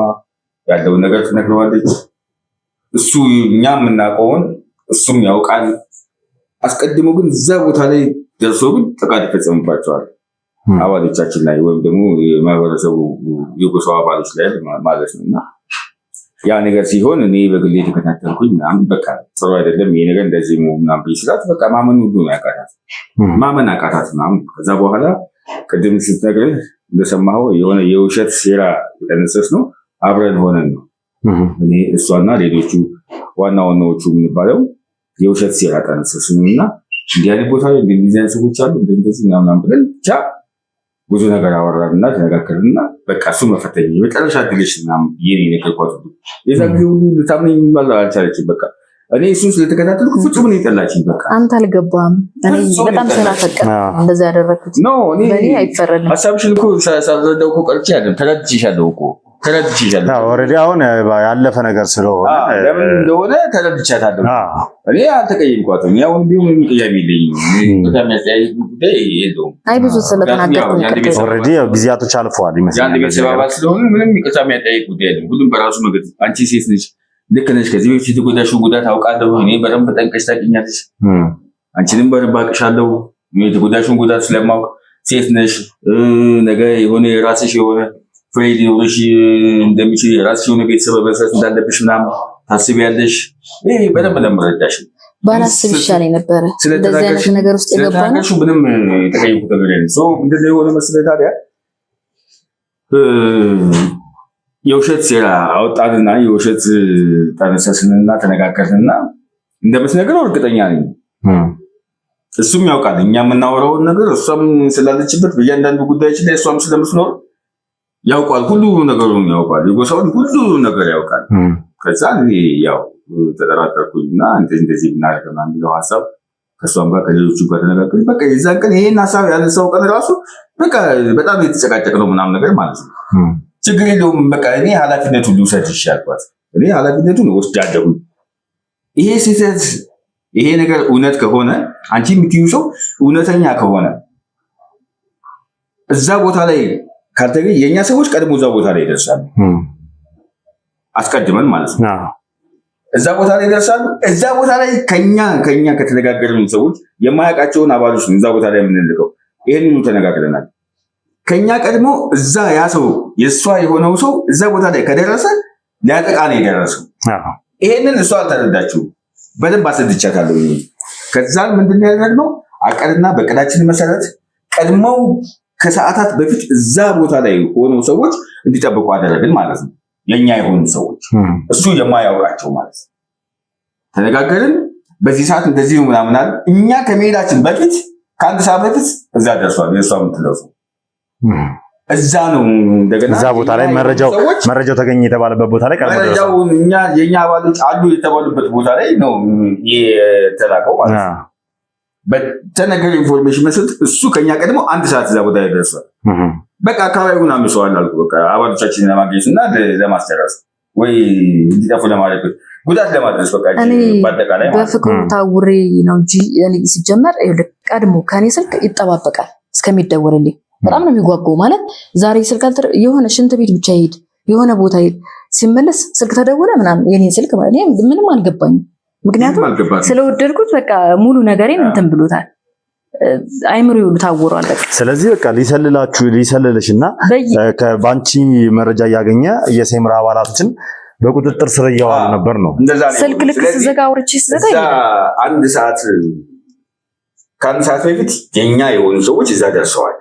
ያለውን ነገር ትነግረዋለች። እሱ እኛ የምናውቀውን እሱም ያውቃል። አስቀድሞ ግን እዛ ቦታ ላይ ደርሶ ግን ጥቃት ይፈጸምባቸዋል አባሎቻችን ላይ ወይም ደግሞ የማህበረሰቡ የጎሳው አባሎች ላይ ማለት ነው። እና ያ ነገር ሲሆን እኔ በግሌ የተከታተልኩኝ ምናምን በቃ ጥሩ አይደለም ይሄ ነገር እንደዚህ ምናምን ብይስላት በቃ ማመን ሁሉ ነው ያቃታት። ማመን አቃታት ምናምን። ከዛ በኋላ ቅድም ስትነግርህ እንደሰማኸው የሆነ የውሸት ሴራ የጠነሰስ ነው አብረን ሆነን ነው እኔ እሷና ሌሎቹ ዋና ዋናዎቹ የምንባለው የውሸት ሴራ ጠነሰስ ነው። እና እንዲህ አይነት ቦታ ላይ እንደዚህ አይነት ሰዎች አሉ እንደዚህ ምናምን ብለን ብቻ ብዙ ነገር አወራንና ተነጋገርንና በቃ እሱ መፈተኝ የመጨረሻ ድልሽ ምናምን ይሄን የነገርኳት የዛ ጊዜ ሁሉ ልታምነኝ ማለት አልቻለችም። በቃ እኔ እሱን ስለተከታተልኩ ፍጹም ነው የጠላችኝ። በቃ አንተ አልገባም። እኔ በጣም ስላፈቀረ እንደዛ ያደረኩት ነው። እኔ አይፈረድም። ሀሳብሽን እኮ ሳልረዳው እኮ ቀርቼ አይደለም ተረድቼሻለሁ እኮ ተረድቼሻለሁ። ኦልሬዲ አሁን ያለፈ ነገር ስለሆነ ለምን እንደሆነ ተረድቻታለሁ። እኔ አልተቀየምኳትም። ያው ቢሆን ቅያሜ የለኝም። በጣም ያስተያየት ጉዳይ የለውም። አይ ብዙ ስለተናገርኩ ኦልሬዲ ጊዜያቶች አልፈዋል ይመስላል። ያን ቤተሰብ አባል ስለሆነ ምንም ይቅርታ የሚያጠያይቅ ጉዳይ የለም። ሁሉም በራሱ መንገድ አንቺ ሴት ነች ልክ ነች። ከዚህ በፊት የተጎዳሽውን ጉዳት አውቃለሁ። እኔ በደንብ ጠንቀሽ ታውቂኛለሽ። አንቺንም በደንብ አውቅሻለሁ። የተጎዳሽውን ጉዳት ስለማውቅ ሴት ነሽ። ነገ የሆነ የራስሽ የሆነ ፍሬ ሊኖርሽ እንደሚችል የራስሽ የሆነ ቤተሰብ መመስረት እንዳለብሽ ምናምን ታስቢያለሽ። ይሄ በደንብ ለምረዳሽ ባላስብ ይሻለኝ ነበረ። እንደዚህ አይነት ነገር ውስጥ የገባነው ምንም የተቀየምኩት ነገር የለም። ምንድን ነው የሆነ መስለህ ታዲያ የውሸት ሴራ አወጣንና የውሸት ጠነሰስንና ተነጋገርንና እንደምትነግረው እርግጠኛ ነኝ እሱም ያውቃል እኛ የምናወራውን ነገር እሷም ስላለችበት በእያንዳንዱ ጉዳዮችን ላይ እሷም ስለምትኖር ያውቃል። ሁሉ ነገሩን ያውቃል። የጎሳውን ሁሉ ነገር ያውቃል። ከዛ ያው ተጠራጠርኩኝና እንደዚህ ብናደርግ ምናምን የሚለው ሀሳብ ከእሷም ጋር ከሌሎቹ ጋር ተነጋገርን። በቃ የዛን ቀን ይሄን ሀሳብ ያነሳው ቀን ራሱ በቃ በጣም የተጨቃጨቅ ነው ምናምን ነገር ማለት ነው። ችግር የለውም በቃ እኔ ኃላፊነቱን ልውሰድ ይሻልኳት። እኔ ኃላፊነቱን ወስዳለሁ። ይሄ ስህተት ይሄ ነገር እውነት ከሆነ አንቺ የምትይው ሰው እውነተኛ ከሆነ እዛ ቦታ ላይ ካልተገኘ የኛ ሰዎች ቀድሞ እዛ ቦታ ላይ ይደርሳሉ። አስቀድመን ማለት ነው እዛ ቦታ ላይ ይደርሳሉ። እዛ ቦታ ላይ ከኛ ከተነጋገርን ሰዎች የማያውቃቸውን አባሎች እዛ ቦታ ላይ የምንልቀው ይሄንኑ ተነጋግረናል። ከኛ ቀድሞ እዛ ያ ሰው የእሷ የሆነው ሰው እዛ ቦታ ላይ ከደረሰ ሊያጠቃ ነው የደረሰው። ይሄንን እሷ አልተረዳችውም። በደንብ አስረድቻታለሁ። ከዛን ምንድን ያደረግነው አቀድና በቀዳችን መሰረት ቀድመው ከሰዓታት በፊት እዛ ቦታ ላይ ሆነው ሰዎች እንዲጠብቁ አደረግን ማለት ነው። የኛ የሆኑ ሰዎች እሱ የማያውቃቸው ማለት ነው። ተነጋገርን። በዚህ ሰዓት እንደዚህ ነው ምናምን አለ። እኛ ከመሄዳችን በፊት ከአንድ ሰዓት በፊት እዛ ደርሷል። የእሷ የምትለው ሰው እዛ ነው። እንደገና እዛ ቦታ ላይ መረጃው ተገኘ የተባለበት ቦታ ላይ መረጃው የኛ አባሎች አሉ የተባሉበት ቦታ ላይ ነው የተላከው ማለት ነው። በተነገር ኢንፎርሜሽን መሰረት እሱ ከኛ ቀድሞ አንድ ሰዓት እዛ ቦታ ላይ ደርሷል። በቃ አካባቢውን አምሰዋል አልኩ። በቃ አባሎቻችንን ለማግኘት እና ለማስጨረስ ወይ እንዲጠፉ ለማድረግ ጉዳት ለማድረስ በቃ በአጠቃላይ በፍቅሩ ታውሬ ነው እንጂ ሲጀመር ቀድሞ ከኔ ስልክ ይጠባበቃል እስከሚደወልልኝ። በጣም ነው የሚጓጓው። ማለት ዛሬ ስልክ የሆነ ሽንት ቤት ብቻ ይሄድ የሆነ ቦታ ይሄድ ሲመለስ ስልክ ተደወለ ምናምን የኔን ስልክ ማለት ምንም አልገባኝም። ምክንያቱም ስለወደድኩት በቃ ሙሉ ነገሬን እንትን ብሎታል። አይምሮ ይሉ ታወሯል። በቃ ስለዚህ በቃ ሊሰልልሽና ከባንቺ መረጃ እያገኘ የሴምራ አባላቶችን በቁጥጥር ስር እያዋሉ ነበር ነው። ስልክ ልክ ስዘጋ አውርቼ ስዘጋ አንድ ሰዓት ከአንድ ሰዓት በፊት የኛ የሆኑ ሰዎች እዛ ደርሰዋል።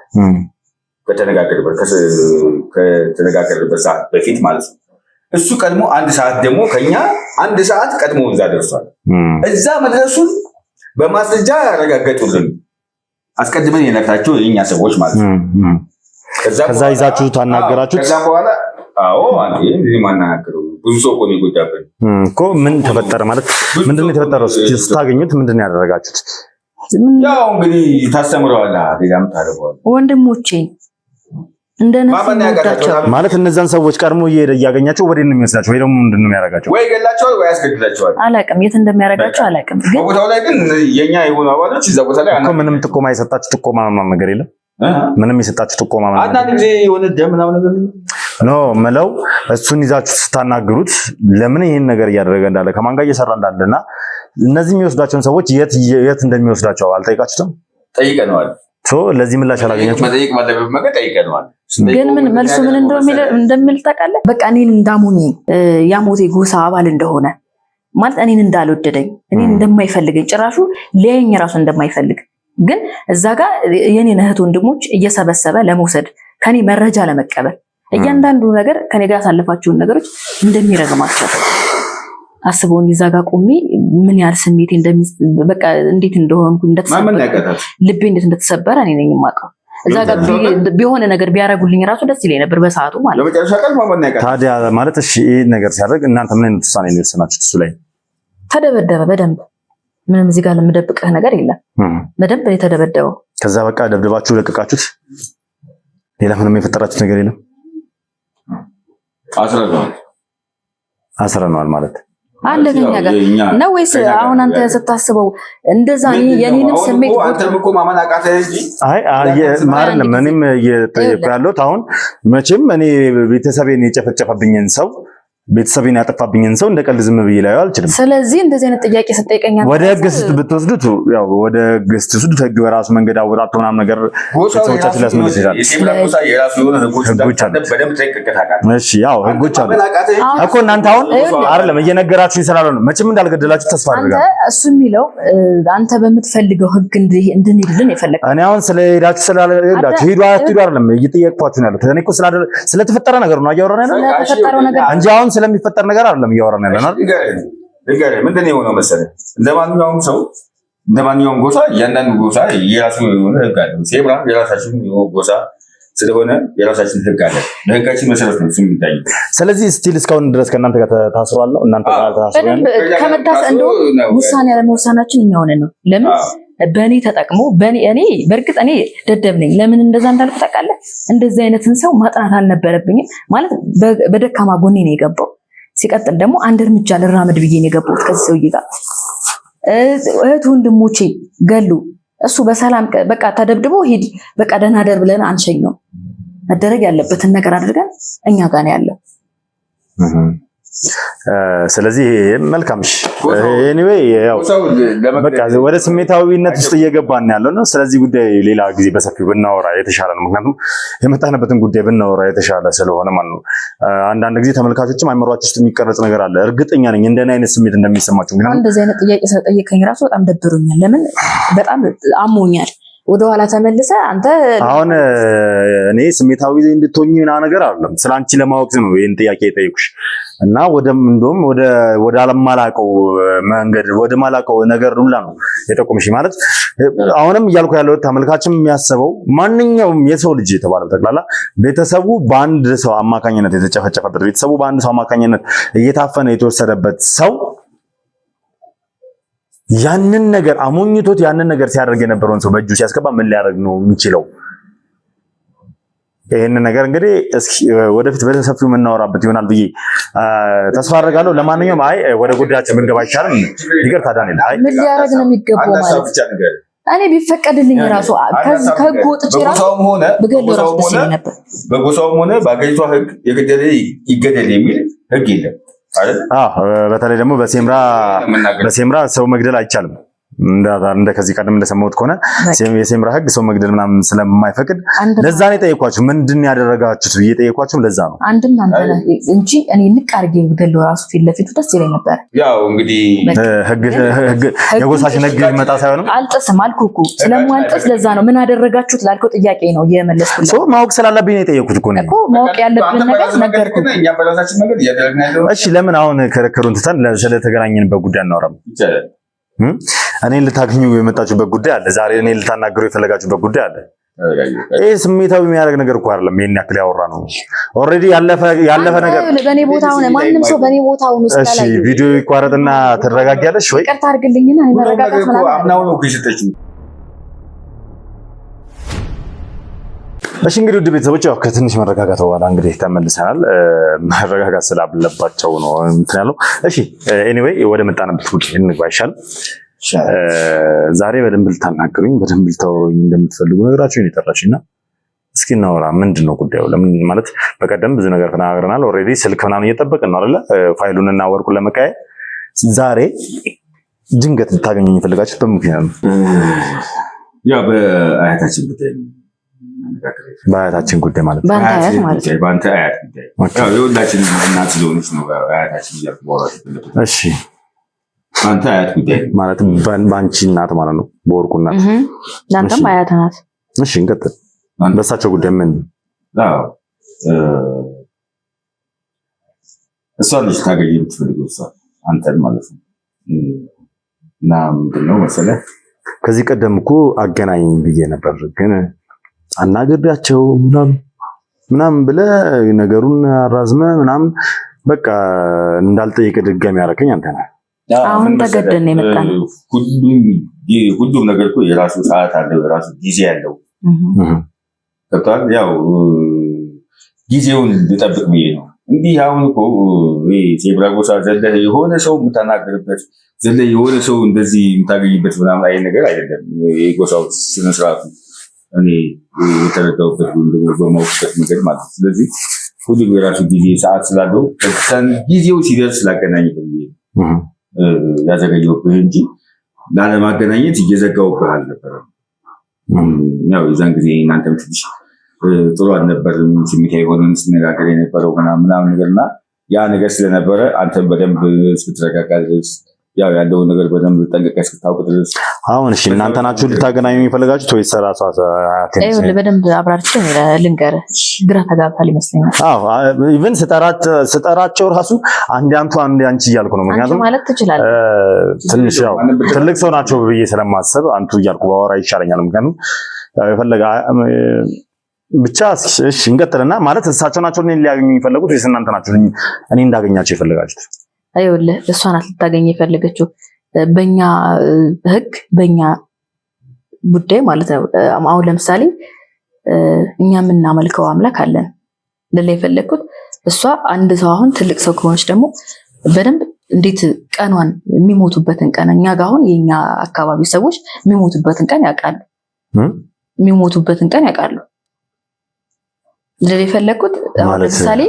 ከተነጋገርበት ሰዓት በፊት ማለት ነው። እሱ ቀድሞ አንድ ሰዓት ደግሞ ከኛ አንድ ሰዓት ቀድሞ እዛ ደርሷል። እዛ መድረሱን በማስረጃ ያረጋገጡልን አስቀድመን የነካቸው የኛ ሰዎች ማለት ነው። ከዛ ይዛችሁ ታናገራችሁት። ከዛ በኋላ አዎ ማለት ነው ማናገረው ብዙ ሰው እኮ ነው የጎዳብን እኮ። ምን ተፈጠረ ማለት ምንድነው የተፈጠረው? ስታገኙት ምንድነው ያደረጋችሁት? ያው እንግዲህ ታስተምረዋል፣ ሌላም ታደርገዋል። ወንድሞቼ እንደነሱ ማለት እነዛን ሰዎች ቀድሞ እየሄደ እያገኛቸው ወዴት ነው የሚወስዳቸው? ወይ ደግሞ ምንድነው የሚያደርጋቸው? ወይ ገላቸዋል ወይ ያስገድላቸዋል። አላውቅም፣ የት እንደሚያደርጋቸው አላውቅም። ግን ቦታው ላይ ግን የኛ የሆኑ አባሎች እዛ ቦታ ላይ እኮ ምንም ጥቆማ የሰጣችሁ ጥቆማ ምናምን ነገር የለም። ምንም የሰጣችሁ ጥቆማ ምናምን አንዳንድ ጊዜ የሆነ ደም ምናምን ነገር ኖ መለው እሱን ይዛችሁ ስታናግሩት ለምን ይሄን ነገር እያደረገ እንዳለ ከማን ጋር እየሰራ እንዳለና እነዚህ የሚወስዳቸውን ሰዎች የት እንደሚወስዳቸው አልጠይቃችሁትም? ጠይቀነዋል። ለዚህ ምላሽ አላገኛችሁም? መጠየቅ ባለበት መንገድ ጠይቀነዋል። ግን ምን መልሱ ምን እንደሚል ታውቃለህ? በቃ እኔን እንዳሙኝ ያሞቴ ጎሳ አባል እንደሆነ ማለት እኔን እንዳልወደደኝ እኔን እንደማይፈልገኝ ጭራሹ ሊያየኝ ራሱ እንደማይፈልግ ግን እዛ ጋር የኔን እህት ወንድሞች እየሰበሰበ ለመውሰድ ከኔ መረጃ ለመቀበል እያንዳንዱ ነገር ከኔ ጋር ያሳለፋቸውን ነገሮች እንደሚረግማቸው አስበውኝ እዛ ጋር ቆሜ ምን ያህል ስሜቴ በቃ እንዴት እንደሆንኩ ልቤ እንዴት እንደተሰበረ እኔ ነኝ የማውቀው። እዛ ጋር ቢሆነ ነገር ቢያረጉልኝ ራሱ ደስ ይለኝ ነበር በሰዓቱ ማለት ነው። ታዲያ ማለት እሺ ይሄ ነገር ሲያደርግ እናንተ ምን አይነት ውሳኔ ነው የወሰናችሁት? እሱ ላይ ተደበደበ በደንብ። ምንም እዚህ ጋር ለምደብቅህ ነገር የለም። በደንብ የተደበደበው። ከዛ በቃ ደብድባችሁ ለቀቃችሁት? ሌላ ምንም የፈጠራችሁት ነገር የለም? አስረነዋል ማለት አለ ከኛ ጋር ነው ወይስ አሁን አንተ ስታስበው እንደዛ የኔንም ስሜት አንተም እኮ ማመን አቃተህ እንጂ አይ ማርንም እኔም እየጠየቁ ያለሁት አሁን መቼም እኔ ቤተሰቤን የጨፈጨፈብኝን ሰው ቤተሰቤን ያጠፋብኝን ሰው እንደ ቀልድ ዝም ብዬ ላይ አልችልም። ስለዚህ እንደዚህ አይነት ጥያቄ ስትጠይቀኝ ወደ ህግ ብትወስዱት ያው ወደ ህግ ስትወስዱት ህግ በራሱ መንገድ አውጣቶ ምናምን ነገር ሰዎቻችን ሊያስመልስ ይችላል። እሺ ያው ህጎች አሉ እኮ እናንተ አሁን አይደለም እየነገራችሁኝ ስላልሆነ መቼም እንዳልገደላችሁ ተስፋ አድርጋለሁ። እሱ የሚለው አንተ በምትፈልገው ህግ እንድንሄድልን የፈለግከው እኔ አሁን ስለሄዳችሁ ስላልሄዳችሁ ሄዱ አትሄዱ አይደለም እየጠየቅኳችሁ ነው ያሉት። እኔ እኮ ስለተፈጠረ ነገር ነው እያወራን ያለው እንጂ አሁን ስለሚፈጠር ነገር አይደለም እያወራን ያለና ምንድን ነው የሆነው መሰለህ? እንደማንኛውም ሰው እንደማንኛውም ጎሳ እያንዳንዱ ጎሳ የራሱ የሆነ ህግ አለ። ሴብራ የራሳችን ጎሳ ስለሆነ የራሳችን ህግ አለ። በህጋችን መሰረት ነው እሱ የሚታየው። ስለዚህ ስቲል እስካሁን ድረስ ከእናንተ ጋር ታስሯል ነው እናንተ ጋር ታስሯል ከመታሰ እንደው ውሳኔ ያለመወሰናችን እኛ ሆነን ነው። ለምን በእኔ ተጠቅሞ እኔ በእርግጥ እኔ ደደብ ነኝ። ለምን እንደዛ እንዳልኩ ታውቃለህ? እንደዚህ አይነትን ሰው ማጥናት አልነበረብኝም ማለት በደካማ ጎኔ ነው የገባው። ሲቀጥል ደግሞ አንድ እርምጃ ልራመድ ብዬ ነው የገባሁት ከዚህ ሰውዬ ጋር። እህት ወንድሞቼ ገሉ፣ እሱ በሰላም በቃ ተደብድቦ ሂድ በቃ ደህና ደር ብለን አንሸኘው። መደረግ ያለበትን ነገር አድርገን እኛ ጋር ነው ያለው። ስለዚህ መልካምሽ ኤኒዌይ ያው በቃ ወደ ስሜታዊነት ውስጥ እየገባን ያለው ነው። ስለዚህ ጉዳይ ሌላ ጊዜ በሰፊው ብናወራ የተሻለ ነው። ምክንያቱም የመጣንበትን ጉዳይ ብናወራ የተሻለ ስለሆነ ማለት ነው። አንዳንድ ጊዜ ተመልካቾችም አይመሯቸው ውስጥ የሚቀረጽ ነገር አለ። እርግጠኛ ነኝ እንደኔ አይነት ስሜት እንደሚሰማቸው። ምክንያቱም እንደዚህ አይነት ጥያቄ ስለጠየቀኝ ራሱ በጣም ደብሮኛል። ለምን በጣም አሞኛል። ወደኋላ ተመልሰ አንተ አሁን እኔ ስሜታዊ እንድትሆኚ ና ነገር አይደለም ስላንቺ ለማወቅ ነው ይሄን ጥያቄ የጠየኩሽ እና እንደውም ወደ አለማላቀው መንገድ ወደ ማላቀው ነገር ሁላ ነው የጠቆምሽ። ማለት አሁንም እያልኩ ያለው ተመልካችም የሚያስበው ማንኛውም የሰው ልጅ የተባለ ጠቅላላ ቤተሰቡ በአንድ ሰው አማካኝነት የተጨፈጨፈበት ቤተሰቡ በአንድ ሰው አማካኝነት እየታፈነ የተወሰደበት ሰው ያንን ነገር አሞኝቶት ያንን ነገር ሲያደርግ የነበረውን ሰው በእጁ ሲያስገባ ምን ሊያደርግ ነው የሚችለው? ይሄንን ነገር እንግዲህ እስኪ ወደፊት በሰፊው የምናወራበት ይሆናል ብዬ ተስፋ አደርጋለሁ። ለማንኛውም ወደ ጉዳያችን ብንገባ አይቻልም? ይቅርታ ዳንኤል፣ ምን ሊያደርግ ነው የሚገባው ማለት እኔ ቢፈቀድልኝ ራሱ ከህግ ወጥቼ ራሱ በገለው ራሱ ደስ ይለኝ ነበር። በጎሳውም ሆነ በአገሪቷ ህግ የገደለ ይገደል የሚል ህግ የለም። በተለይ ደግሞ በሴምራ ሰው መግደል አይቻልም። እንደ ከዚህ ቀደም እንደሰማሁት ከሆነ የሴምራ ህግ ሰው መግደል ምናምን ስለማይፈቅድ ለዛ ነው የጠየኳችሁ። ምንድን ያደረጋችሁት ብዬ ጠየኳችሁ። ለዛ ነው አንድም አንተ ነህ እንጂ እኔ ንቅ አድርጌ ብገለው ራሱ ፊት ለፊቱ ደስ ይለኝ ነበር። ያው እንግዲህ ህግ የጎሳችን ህግ ይመጣ ሳይሆን አልጥስም አልኩህ እኮ ስለማልጥስ ለዛ ነው ምን አደረጋችሁት ላልከው ጥያቄ ነው የመለስኩልህ። ሰው ማወቅ ስላለብኝ ነው የጠየኩት እኮ እኮ ማወቅ ያለብን ነገር ነገርኩህ። እኛ በራሳችን መንገድ እያደረግን ያለው። እሺ ለምን አሁን ክርክሩን ትተን ስለተገናኘንበት ጉዳይ እናወራም? እኔን ልታገኙ የመጣችሁበት ጉዳይ አለ። ዛሬ እኔን ልታናገሩ የፈለጋችሁበት ጉዳይ አለ። ይሄ ስሜታዊ የሚያደርግ ነገር እኮ አይደለም። ይሄን ያክል ያወራ ነው ኦልሬዲ ያለፈ ነገር። በኔ ቦታው ነው ማንም ሰው በኔ ቦታው ነው ስላላ። እሺ ቪዲዮ ይቋረጥና ትረጋጊያለሽ ወይ? ይቅርታ አድርግልኝና እኔ መረጋጋት ምናምን አምናው ነው ከይሰጠች። እሺ እንግዲህ ውድ ቤተሰቦች ያው ከትንሽ መረጋጋት በኋላ እንግዲህ ተመልሰናል። መረጋጋት ስላልለባቸው ነው እንትን ያለው። እሺ ኤኒዌይ ወደ መጣንበት ጉዳይ እንግባ ይሻል። ዛሬ በደንብ ልታናግሩኝ በደንብ ልታወሩኝ እንደምትፈልጉ ነገራችሁን የጠራችኝና እስኪ እናወራ። ምንድን ነው ጉዳዩ? ለምን ማለት በቀደም ብዙ ነገር ተናግረናል። ኦልሬዲ ስልክ ምናምን እየጠበቅን ነው አይደለ? ፋይሉንና ወርቁን ለመቀያየር ዛሬ ድንገት ልታገኙኝ የፈለጋችሁት በምክንያት ነው? ያው በአያታችን ጉዳይ ነው። በአያታችን ጉዳይ ማለት ነው። በአንተ አያት ጉዳይ ያው የሁላችን እናት ስለሆነች ነው አያታችን እያልኩ ማውራት የፈለኩት። እሺ አንተ አያት ጉዳይ ማለት በአንቺ እናት ማለት ነው፣ በወርቁ እናት። ለአንተም አያት ናት። እሺ እንቀጥል። በእሳቸው ጉዳይ ምን? አዎ እሷ ልጅ ታገኝ የምትፈልገው እሷ አንተን ማለት ነው። እና ምንድን ነው መሰለህ ከዚህ ቀደም እኮ አገናኝ ብዬ ነበር፣ ግን አናግሬያቸው ምናምን ብለህ ነገሩን አራዝመህ ምናምን በቃ እንዳልጠይቅ ድጋሚ ያደረከኝ አንተ ነህ። አሁን ተገደን የመጣን ሁሉም ነገር እኮ የራሱ ሰዓት አለው፣ የራሱ ጊዜ አለው። ገብቶሃል? ያው ጊዜውን ልጠብቅ ብዬ ነው። እንዲህ አሁን እኮ ዜብራ ጎሳ ዘለህ የሆነ ሰው የምታናገርበት ዘለህ የሆነ ሰው እንደዚህ የምታገኝበት ምናምን አይነት ነገር አይደለም። የጎሳው ስነስርዓቱ እኔ የተረዳሁበት ወይም ደግሞ በማውቅበት መንገድ ማለት ነው። ስለዚህ ሁሉም የራሱ ጊዜ ሰዓት ስላለው ጊዜው ሲደርስ ላገናኝ ብዬ ያዘገየሁብህ እንጂ ላለማገናኘት እየዘጋሁብህ አልነበረም። ያው የዛን ጊዜ እናንተም ትንሽ ጥሩ አልነበርም፣ ስሜታዊ የሆነን ስነጋገር የነበረው ምናምን ነገርና ያ ነገር ስለነበረ አንተም በደንብ እስክትረጋጋ ድረስ ያው ያለውን ነገር በደንብ ጠንቅቀህ እስክታውቅ ድረስ። አሁን እሺ እናንተ ናችሁ ልታገናኙ የፈለጋችሁት ወይስ ራሷ? በደንብ አብራርቼ ልንገርህ፣ ግራ ተጋብታል ይመስለኛል። አዎ ኢቭን ስጠራቸው ራሱ አንዴ አንቱ አንዴ አንቺ እያልኩ ነው። ምክንያቱም ማለት ትችላለህ ትንሽ ያው ትልቅ ሰው ናቸው ብዬ ስለማሰብ አንቱ እያልኩ ባወራ ይሻለኛል። ምክንያቱም የፈለገ ብቻ እሺ እንቀጥልና ማለት እሳቸው ናቸው እኔን ሊያገኙ የፈለጉት ወይስ እናንተ ናችሁ እኔ እንዳገኛቸው የፈለጋችሁት? አይወልህ እሷ ናት ልታገኝ የፈለገችው። በእኛ ህግ በእኛ ጉዳይ ማለት ነው። አሁን ለምሳሌ እኛ የምናመልከው አምላክ አለን ልላ የፈለግኩት እሷ አንድ ሰው አሁን ትልቅ ሰው ከሆነች ደግሞ በደንብ እንዴት ቀኗን የሚሞቱበትን ቀን እኛ ጋር አሁን የኛ አካባቢ ሰዎች የሚሞቱበትን ቀን ያውቃሉ። ልል የፈለግኩት ለምሳሌ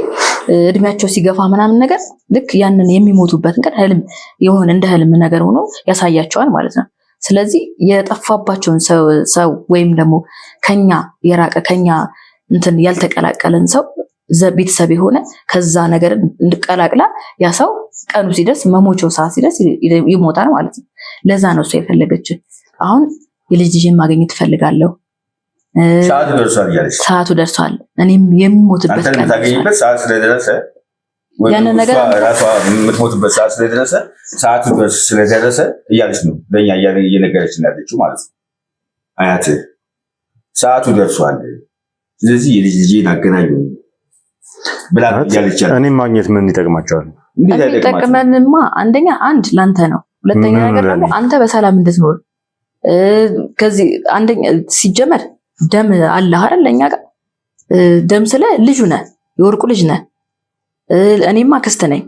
እድሜያቸው ሲገፋ ምናምን ነገር ልክ ያንን የሚሞቱበትን ቀን ህልም የሆነ እንደ ህልም ነገር ሆኖ ያሳያቸዋል ማለት ነው። ስለዚህ የጠፋባቸውን ሰው ወይም ደግሞ ከኛ የራቀ ከኛ እንትን ያልተቀላቀለን ሰው ቤተሰብ የሆነ ከዛ ነገር እንድቀላቅላ ያ ሰው ቀኑ ሲደርስ መሞቻው ሰዓት ሲደርስ ይሞታል ማለት ነው። ለዛ ነው እሷ የፈለገችው። አሁን የልጅ ልጅን ማግኘት ትፈልጋለሁ። ሰዓቱ ደርሷል። እኔም የምሞትበት ቀን ታገኝበት ሰዓት ስለደረሰ ያንን ነገር ራሷ የምትሞትበት ሰዓት ስለደረሰ ሰዓቱ ስለደረሰ እያለች ነው ለእኛ እየነገረች ያለችው ማለት ነው። አያትህ ሰዓቱ ደርሷል፣ ስለዚህ የልጅ ልጄን አገናኙ ብላ እያለች ያለችው። እኔም ማግኘት ምን ይጠቅማቸዋል? የሚጠቅመንማ አንደኛ አንድ ላንተ ነው፣ ሁለተኛ ነገር ደግሞ አንተ በሰላም እንድትኖር ከዚህ አንደኛ ሲጀመር ደም አለ አይደል? ለኛ ጋር ደም ስለ ልጁ ነህ፣ የወርቁ ልጅ ነህ። እኔማ አክስት ነኝ፣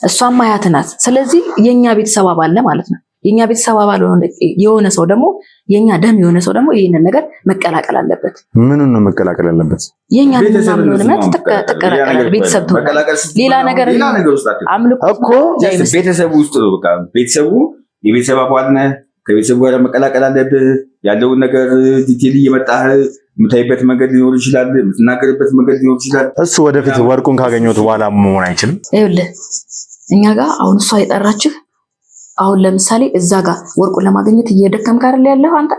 እሷም አያት ናት። ስለዚህ የኛ ቤተሰብ አባል ማለት ነው። የኛ ቤተሰብ አባል የሆነ ሰው ደግሞ የኛ ደም የሆነ ሰው ደግሞ ይሄንን ነገር መቀላቀል አለበት። ምኑን ነው መቀላቀል ያለበት? የኛ ምንነት ተቀላቀል ቤተሰብ ነው። ሌላ ነገር አምልኮ እኮ ቤተሰቡ ውስጥ ነው። በቃ ቤተሰቡ የቤተሰብ አባል ነህ። ከቤተሰቡ ጋር መቀላቀል አለብህ። ያለውን ነገር ዲቴል እየመጣህ የምታይበት መንገድ ሊኖር ይችላል፣ የምትናገርበት መንገድ ሊኖር ይችላል። እሱ ወደፊት ወርቁን ካገኘሁት በኋላ መሆን አይችልም። ይኸውልህ እኛ ጋር አሁን እሷ የጠራችህ አሁን ለምሳሌ እዛ ጋር ወርቁን ለማግኘት እየደከምክ አይደል ያለህ አንተ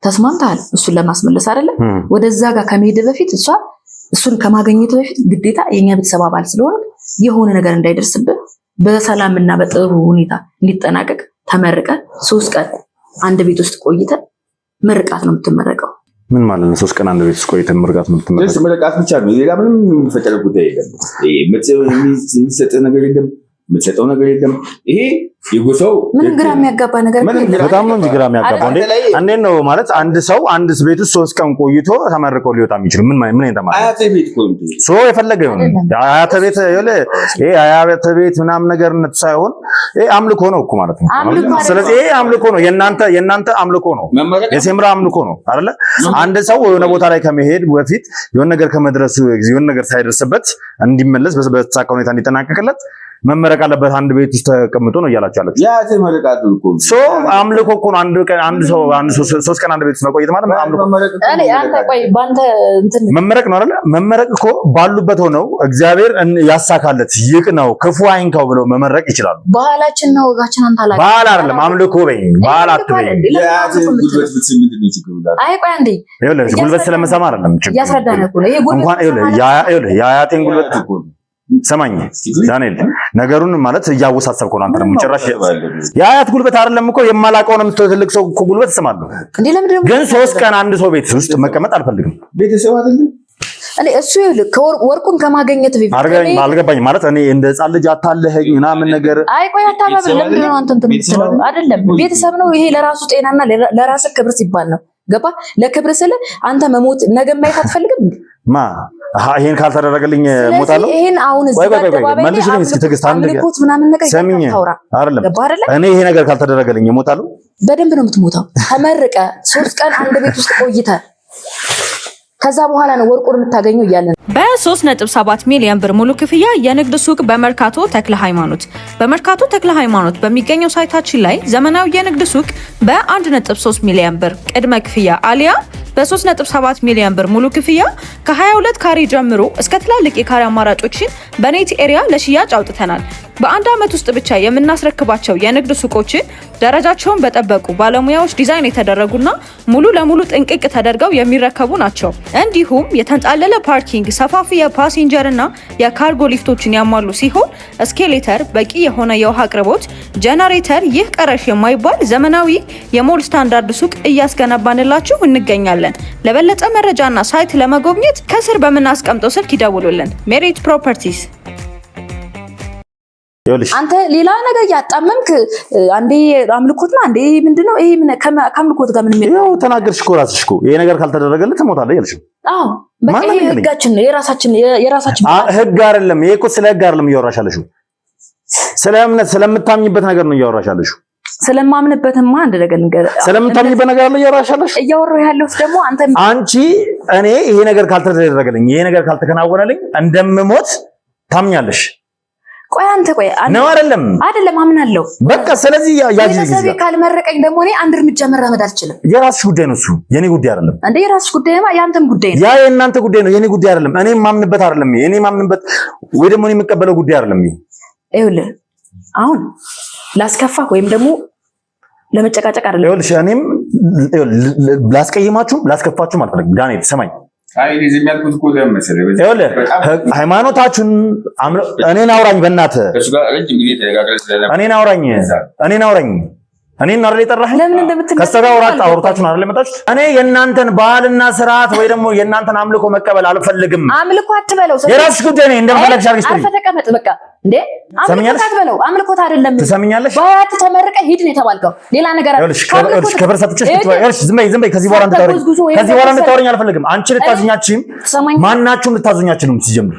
ተስማምተሃል፣ እሱን ለማስመለስ አይደለ? ወደዛ ጋር ከመሄድ በፊት እሱን ከማግኘት በፊት ግዴታ የኛ ቤተሰብ አባል ስለሆነ የሆነ ነገር እንዳይደርስብህ በሰላምና በጥሩ ሁኔታ እንዲጠናቀቅ ተመርቀ 3 ቀን አንድ ቤት ውስጥ ቆይተ ምርቃት ነው የምትመረቀው። ምን ማለት ነው? 3 ቀን አንድ ቤት ውስጥ ቆይተ ምርቃት ነው የምትመረቀው? ምርቃት ብቻ ነው፣ ሌላ ምንም የሚፈጠር ጉዳይ የለም። የሚሰጥ ነገር የለም፣ የምትሰጠው ነገር የለም። ይሄ የጎሳው ምንም ግራ የሚያጋባ ነገር በጣም ነው እንጂ ግራ የሚያጋባው። እንዴት ነው ማለት አንድ ሰው አንድ ቤት ውስጥ 3 ቀን ቆይቶ ተመርቆ ሊወጣ የሚችል ምን አይተማል? አያተ ቤት ቆንጆ ሶ የፈለገው አያተ ቤት ይሄ አያተ ቤት ምናምን ነገርነት ሳይሆን ይሄ አምልኮ ነው እኮ ማለት ነው። ስለዚህ ይሄ አምልኮ ነው፣ የእናንተ አምልኮ ነው፣ የሴምራ አምልኮ ነው አይደለ? አንድ ሰው የሆነ ቦታ ላይ ከመሄድ በፊት የሆነ ነገር ከመድረሱ የሆነ ነገር ሳይደርስበት እንዲመለስ በተሳካ ሁኔታ እንዲጠናቀቅለት መመረቅ አለበት። አንድ ቤት ውስጥ ተቀምጦ ነው እያላችሁ ያላችሁ ያ ተመረቃቱ እኮ ሶ አምልኮ እኮ ነው። አንድ ሰው 3 ቀን አንድ ቤት ውስጥ መቆየት ማለት አምልኮ። አንተ ቆይ ባንተ እንትን መመረቅ ነው አይደል? መመረቅ እኮ ባሉበት ሆነው እግዚአብሔር ያሳካለት ይቅነው ክፉ አይንካው ብለው መመረቅ ይችላሉ። ባህላችን ነው ወጋችን። አንተ አላውቅም ባህል አይደለም አምልኮ በይ። ባህል አትበይ። ጉልበት ብትስም ምንድን ነው ችግሩ? አይ ቆይ አንዴ ይኸውልህ ጉልበት ስለመሰማ አይደለም ችግሩ። ያስረዳነ እኮ ነው ይሄ ጉልበት እንኳን ይኸውልህ የአያቴን ጉልበት እኮ ሰማኝ ዳንኤል፣ ነገሩን ማለት እያወሳሰብከው ነው አንተ። ደግሞ ጭራሽ የአያት ጉልበት አይደለም እኮ የማላውቀውን የምትልቅ ሰው እኮ ጉልበት እሰማለሁ። ግን 3 ቀን አንድ ሰው ቤት ውስጥ መቀመጥ አልፈልግም። ቤተሰብ አይደለም እኔ እሱ ወርቁን ከማገኘት በፊት አልገባኝ ማለት እኔ እንደ ሕፃን ልጅ አታለኸኝ ምናምን ነገር። አይ ቆይ አታባብል። ለምንድን ነው አንተ እንትን የምትለው? አይደለም ቤተሰብ ነው ይሄ። ለራሱ ጤናና ለራስ ክብር ሲባል ነው። ገባ? ለክብር ስለ አንተ መሞት ነገ ማየት አትፈልግም እንዴ? ይሄን ካልተደረገልኝ ሞታለሁ። ይሄን አሁን እዚህ አደባባይ መልሽልኝ እስኪ ትዕግስት አንድ ነገር ምናምን ነገር ሰሚኝ አይደለም። እኔ ይሄ ነገር ካልተደረገልኝ ሞታለሁ። በደንብ ነው የምትሞተው። ተመርቀ 3 ቀን አንድ ቤት ውስጥ ቆይተ ከዛ በኋላ ነው ወርቁን የምታገኘው እያለ በ3.7 ሚሊዮን ብር ሙሉ ክፍያ የንግድ ሱቅ በመርካቶ ተክለ ሃይማኖት። በመርካቶ ተክለ ሃይማኖት በሚገኘው ሳይታችን ላይ ዘመናዊ የንግድ ሱቅ በ1.3 ሚሊዮን ብር ቅድመ ክፍያ አሊያ በ3.7 ሚሊዮን ብር ሙሉ ክፍያ ከ22 ካሬ ጀምሮ እስከ ትላልቅ የካሬ አማራጮችን በኔት ኤሪያ ለሽያጭ አውጥተናል። በአንድ ዓመት ውስጥ ብቻ የምናስረክባቸው የንግድ ሱቆችን ደረጃቸውን በጠበቁ ባለሙያዎች ዲዛይን የተደረጉና ሙሉ ለሙሉ ጥንቅቅ ተደርገው የሚረከቡ ናቸው። እንዲሁም የተንጣለለ ፓርኪንግ፣ ሰፋፊ የፓሴንጀርና የካርጎ ሊፍቶችን ያሟሉ ሲሆን እስኬሌተር፣ በቂ የሆነ የውሃ አቅርቦት፣ ጄነሬተር፣ ይህ ቀረሽ የማይባል ዘመናዊ የሞል ስታንዳርድ ሱቅ እያስገነባንላችሁ እንገኛለን። ለበለጠ መረጃና ሳይት ለመጎብኘት ከስር በምናስቀምጠው ስልክ ይደውሉልን። ሜሪት ፕሮፐርቲስ። አንተ ሌላ ነገር ያጣመምክ አንዴ አምልኮትና አንዴ ምንድነው ይሄ? ከአምልኮት ጋር ምን ያው ተናገርሽ እኮ ራስሽ እኮ ይሄ ነገር ካልተደረገልህ ትሞታለህ ያልሽ። አዎ በቃ ይሄ ህጋችን ነው፣ የራሳችን ህግ አይደለም። ይሄ እኮ ስለ ህግ አይደለም እያወራሽ ያለሽው፣ ስለ እምነት ስለምታምኝበት ነገር ነው እያወራሽ ያለሽው። ስለማምንበትማ አንድ ነገር ንገር። ስለምታምኝበት ነገር አለ እያወራሽ ያለሽ። እያወራሁ ያለሁት ደግሞ አንቺ እኔ ይሄ ነገር ካልተደረገልኝ፣ ይሄ ነገር ካልተከናወነልኝ እንደምሞት ታምኛለሽ። ቆይ አንተ ነው አይደለም አምናለሁ። በቃ ስለዚህ ያጂ ቤተሰቤ ካልመረቀኝ ደግሞ እኔ አንድ እርምጃ መራመድ አልችልም። የራስሽ ጉዳይ ነው እሱ፣ የኔ ጉዳይ አይደለም። እንዴ የራስሽ ጉዳይ ነው፣ ያንተም ጉዳይ ነው። ያ የእናንተ ጉዳይ ነው፣ የኔ ጉዳይ አይደለም። እኔ ማምንበት አይደለም፣ እኔ ማምንበት ወይ ደግሞ እኔ የምቀበለው ጉዳይ አይደለም። ይኸውልህ አሁን ላስከፋ ወይም ደግሞ ለመጨቃጨቅ አይደለም። ይኸውልሽ እኔም ላስቀይማችሁ ላስከፋችሁ አልፈልግም። ዳንኤል ሰማኝ። አይ እዚህ የሚያልኩት እኮ ለምን መሰለህ፣ ይኸውልህ ሃይማኖታችሁን እኔን አውራኝ በእናትህ እሱ ጋር ረጅም ጊዜ ተነጋግረን ስለነበር እኔን አውራኝ እኔን አይደል የጠራኸኝ? ለምን እንደምትነሳ ከስተጋ አውርታችሁን አይደል የመጣችሁት? እኔ የእናንተን ባህልና ስርዓት ወይ ደግሞ የእናንተን አምልኮ መቀበል አልፈልግም። አምልኮ አትበለው፣ የራስሽ ጉዳይ ነው። እንደፈለግሽ አድርጊ። አርፈህ ተቀመጥ በቃ። እንዴ አምልኮ አትበለው፣ አምልኮት አይደለም። ትሰሚኛለሽ? በአያት ተመርቀህ ሂድ ነው የተባልከው። ሌላ ነገር አይደለም። ክብር ሰጥቼሽ ትወያለሽ። ዝም በይ። ከዚህ በኋላ እንድታወሪኝ አልፈልግም። አንቺ ልታዝኛችም ማናችሁም ልታዝኛችሁም ሲጀምር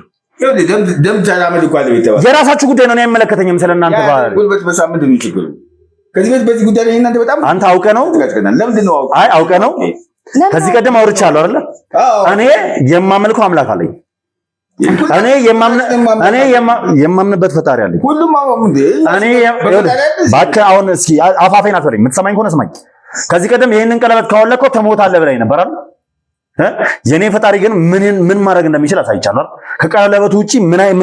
ደም ተራመድ እኮ አለ ይተባል። የራሳችሁ ጉዳይ ነው፣ እኔ አይመለከተኝም ስለናንተ ባህል። ጉልበት በሳምንት ነው ችግሩ። ከዚህ በዚህ ጉዳይ ላይ እናንተ በጣም አንተ አውቀህ ነው። ለምንድን ነው አይ አውቀህ ነው። ከዚህ ቀደም አውርቻለሁ አይደለ? እኔ የማመልከው አምላክ አለኝ። እኔ የማምንበት ፈጣሪ አለኝ። ሁሉም እኔ እባክህ አሁን እስኪ አፋፌን አትበለኝ። የምትሰማኝ ከሆነ ስማኝ። ከዚህ ቀደም ይሄንን ቀለበት ካወለከው ትሞታለህ ብለኝ ነበር አይደል? የኔ ፈጣሪ ግን ምን ማድረግ እንደሚችል አሳይቻለሁ። ከቀለበቱ ውጪ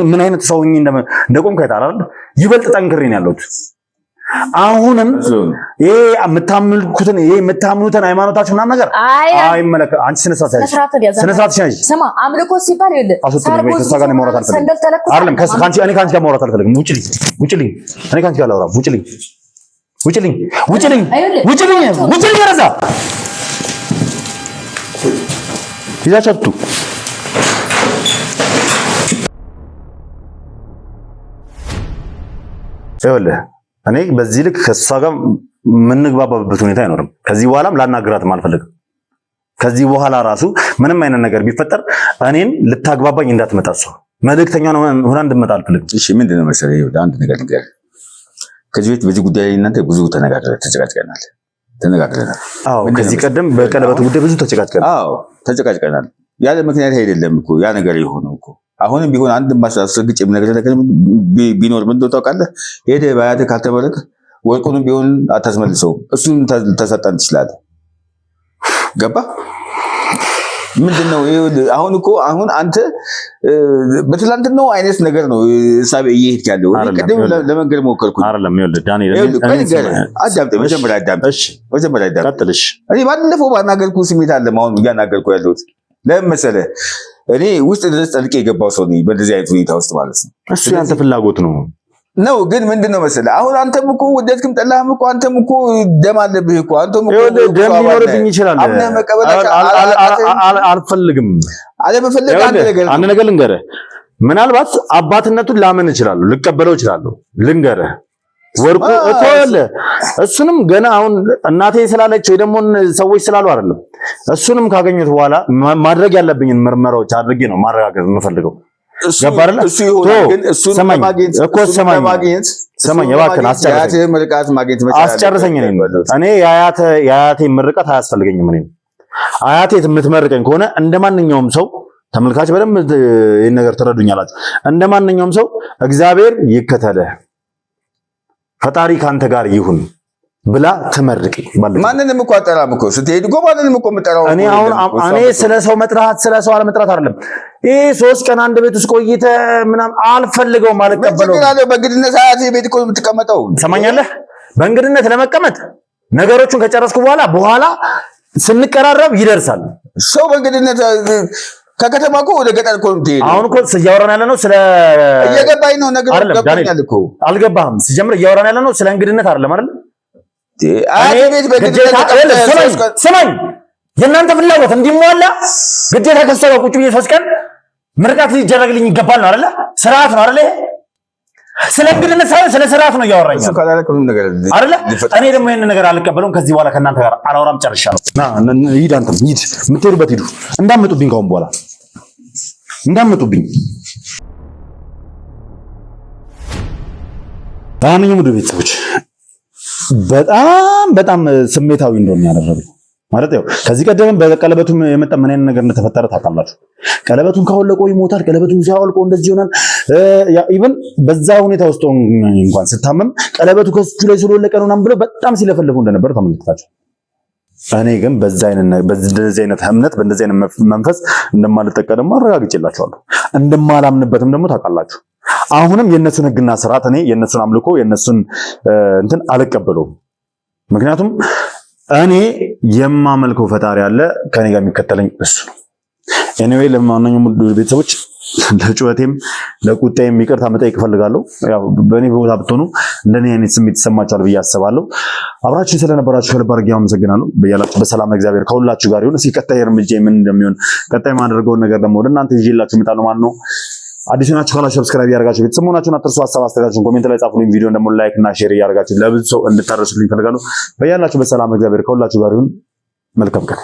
ምን አይነት ሰው እንደቆምኩ አይታል አይደል? ይበልጥ ጠንክሬ ነው ያለሁት። አሁንም ይሄ የምታምኑትን ሃይማኖታችሁ ምናምን ነገር አይመለከት። አንቺ ስነ ስርዓት ያዥ። ስማ አምልኮ ሲባል ይኸውልህ ከአንቺ ጋር ማውራት አልፈልግም። እኔ ከአንቺ ጋር ማውራት አልፈልግም። ውጭልኝ። እኔ ከአንቺ ጋር ላውራ። ውጭልኝ። ውጭልኝ ረዛ ይዛችሁ አትጡ። ይኸውልህ እኔ በዚህ ልክ ከሷ ጋር የምንግባባበት ሁኔታ አይኖርም። ከዚህ በኋላም ላናግራትም አልፈልግም። ከዚህ በኋላ ራሱ ምንም አይነት ነገር ቢፈጠር እኔን ልታግባባኝ እንዳትመጣ እሷ መልእክተኛ ሆና እንድትመጣ አልፈልግም። እሺ ምንድን ነው መሰለህ አንድ ነገር ንገር። ከዚህ ቤት በዚህ ጉዳይ እናንተ ብዙ ተጨቃጭቀናል። አዎ ከዚህ ቀደም በቀለበቱ ጉዳይ ብዙ ተጨቃጭቀናል። አዎ ተጨቃጭቀናል። ያለ ምክንያት አይደለም እኮ ያ ነገር የሆነው እኮ። አሁንም ቢሆን አንድ ማሳሰግጭ ነገር ቢኖር ምን ታውቃለህ? ሄደህ ባያትህ ካልተመረቅ ወርቁንም ቢሆን አታስመልሰውም። እሱን ተሰጠን ትችላለህ። ገባ? ምንድነው አሁን እኮ አሁን አንተ በትላንትናው አይነት ነገር ነው ሳቢ እየሄድክ ያለው። ቅድም ለመንገድ ሞከርኩ አይደለም። ይኸውልህ ዳንኤል አዳምጥ፣ መጀመሪያ አዳምጥ። ቀጥልሽ። እኔ ባለፈው ባናገርኩ ስሜት አለ አሁን እያናገርኩ ያለሁት። ለምን መሰለህ? እኔ ውስጥ ድረስ ጠልቄ የገባው ሰው ነኝ በዚህ አይነት ሁኔታ ውስጥ ማለት ነው። እሱ ያንተ ፍላጎት ነው። ግን ምንድነው መሰለህ አሁን አንተም እኮ ወደድክም ጠላህም እኮ አንተም እኮ ደም አለብህ እኮ አንተም እኮ ደም ሊኖርብኝ ይችላል። አልፈልግም። አለመፈለግ አንድ ነገር ልንገርህ። ምናልባት አባትነቱን ላመን እችላለሁ፣ ልቀበለው እችላለሁ። ልንገርህ ወርቁ እኮ ያለ እሱንም ገና አሁን እናቴ ስላለች ወይ ደግሞ ሰዎች ስላሉ አይደለም። እሱንም ካገኘሁት በኋላ ማድረግ ያለብኝን ምርመራዎች አድርጌ ነው ማረጋገጥ የምፈልገው። ገባረለ እሱ ይሆናል። ግን እሱን ለማግኘት እኮ ሰማኝ እባክህን አስጨርሰኝ። እኔ የአያቴ ምርቃት አያስፈልገኝም። እኔ አያቴ የምትመርቀኝ ከሆነ እንደማንኛውም ሰው ተመልካች በደንብ ይሄን ነገር ትረዱኛላችሁ። እንደማንኛውም ሰው እግዚአብሔር ይከተልህ፣ ፈጣሪ ካንተ ጋር ይሁን ብላ ተመርቂ። ማንንም እኮ አጠራም እኮ ስትሄድ እኮ ማንንም እኮ የምጠራው እኔ ስለ ሰው መጥራት ስለ ሰው አለመጥራት አይደለም። ይሄ 3 ቀን አንድ ቤት ውስጥ ቆይተህ ምናምን አልፈልገውም ማለት ተቀበለው። በእንግድነት ሰዓት ቤት እኮ የምትቀመጠው ሰማኛለህ። በእንግድነት ለመቀመጥ ነገሮቹን ከጨረስኩ በኋላ ስንቀራረብ ይደርሳል። ሰው በእንግድነት ከከተማ እኮ ወደ ገጠር እኮ የምትሄድ። አሁን እኮ እያወራን ያለ ነው ስለ እየገባኝ ነው ነገር ገብቶኛል እኮ። አልገባህም? ሲጀምር እያወራን ያለ ነው ስለ እንግድነት አይደለም አይደል? ስማኝ፣ የእናንተ ፍላጎት እንዲሟላ ግዴታ ከሰው ቁጭ ብዬ 3 ቀን ምርቃት ሊደረግልኝ ይገባል ነው አይደለ? ስርዓት ነው አይደለ? ስለ እንግድነት ሳይሆን ስለ ስርዓት ነው እያወራኝ አይደለ? እኔ ደግሞ ይሄን ነገር አልቀበለውም። ከዚህ በኋላ ከእናንተ ጋር አላወራም። ጨርሻለሁ። ሂድ፣ አንተም ሂድ፣ የምትሄዱበት ሂዱ። እንዳመጡብኝ ካሁን በኋላ እንዳመጡብኝ። አሁንም ወደ ቤተሰቦች በጣም ስሜታዊ እንደሆነ ያደረገኝ ማለት ያው ከዚህ ቀደም በቀለበቱ የመጣ ምን አይነት ነገር እንደተፈጠረ ታውቃላችሁ። ቀለበቱን ካወለቆ ይሞታል፣ ቀለበቱን ሲያወልቆ እንደዚህ ይሆናል። ኢቭን በዛ ሁኔታ ውስጥ እንኳን ስታመም ቀለበቱ ከሱ ላይ ስለወለቀ ነው ምናምን ብለው በጣም ሲለፈልፉ እንደነበር ተመልክታችሁ። እኔ ግን በዚህ አይነት እምነት በእንደዚህ አይነት መንፈስ እንደማልጠቀም ደግሞ አረጋግጬላችኋለሁ። እንደማላምንበትም ደግሞ ታውቃላችሁ። አሁንም የነሱን ህግና ስርዓት እኔ የነሱን አምልኮ የነሱን እንትን አልቀበለውም። ምክንያቱም እኔ የማመልከው ፈጣሪ አለ፣ ከኔ ጋር የሚከተለኝ እሱ ነው። ኤኒዌይ ለማንኛውም ቤተሰቦች ለጩኸቴም ለቁጣዬም ይቅርታ መጠየቅ እፈልጋለሁ። ያው በእኔ ቦታ ብትሆኑ እንደኔ አይነት ስሜት ይሰማችኋል ብዬ አስባለሁ። አብራችሁ ስለነበራችሁ ከልብ አድርጌ አመሰግናለሁ። በያላችሁ በሰላም እግዚአብሔር ከሁላችሁ ጋር ይሁን። እስኪ ቀጣይ እርምጃ ምን እንደሚሆን ቀጣይ ማድረገውን ነገር ደግሞ ወደ እናንተ ይዤላችሁ እመጣለሁ ማለት ነው። አዲስ ናችሁ ካላችሁ ሰብስክራይብ ያደርጋችሁ ቤተሰቦቻችሁን አትርሱ። ሀሳብ አስተያየታችሁን ኮሜንት ላይ ጻፉልኝ። ቪዲዮ ደግሞ ላይክ እና ሼር ያደርጋችሁ ለብዙ ሰው እንድታደርሱልኝ ፈልጋለሁ። በያላችሁ በሰላም እግዚአብሔር ከሁላችሁ ጋር ይሁን። መልካም ቀን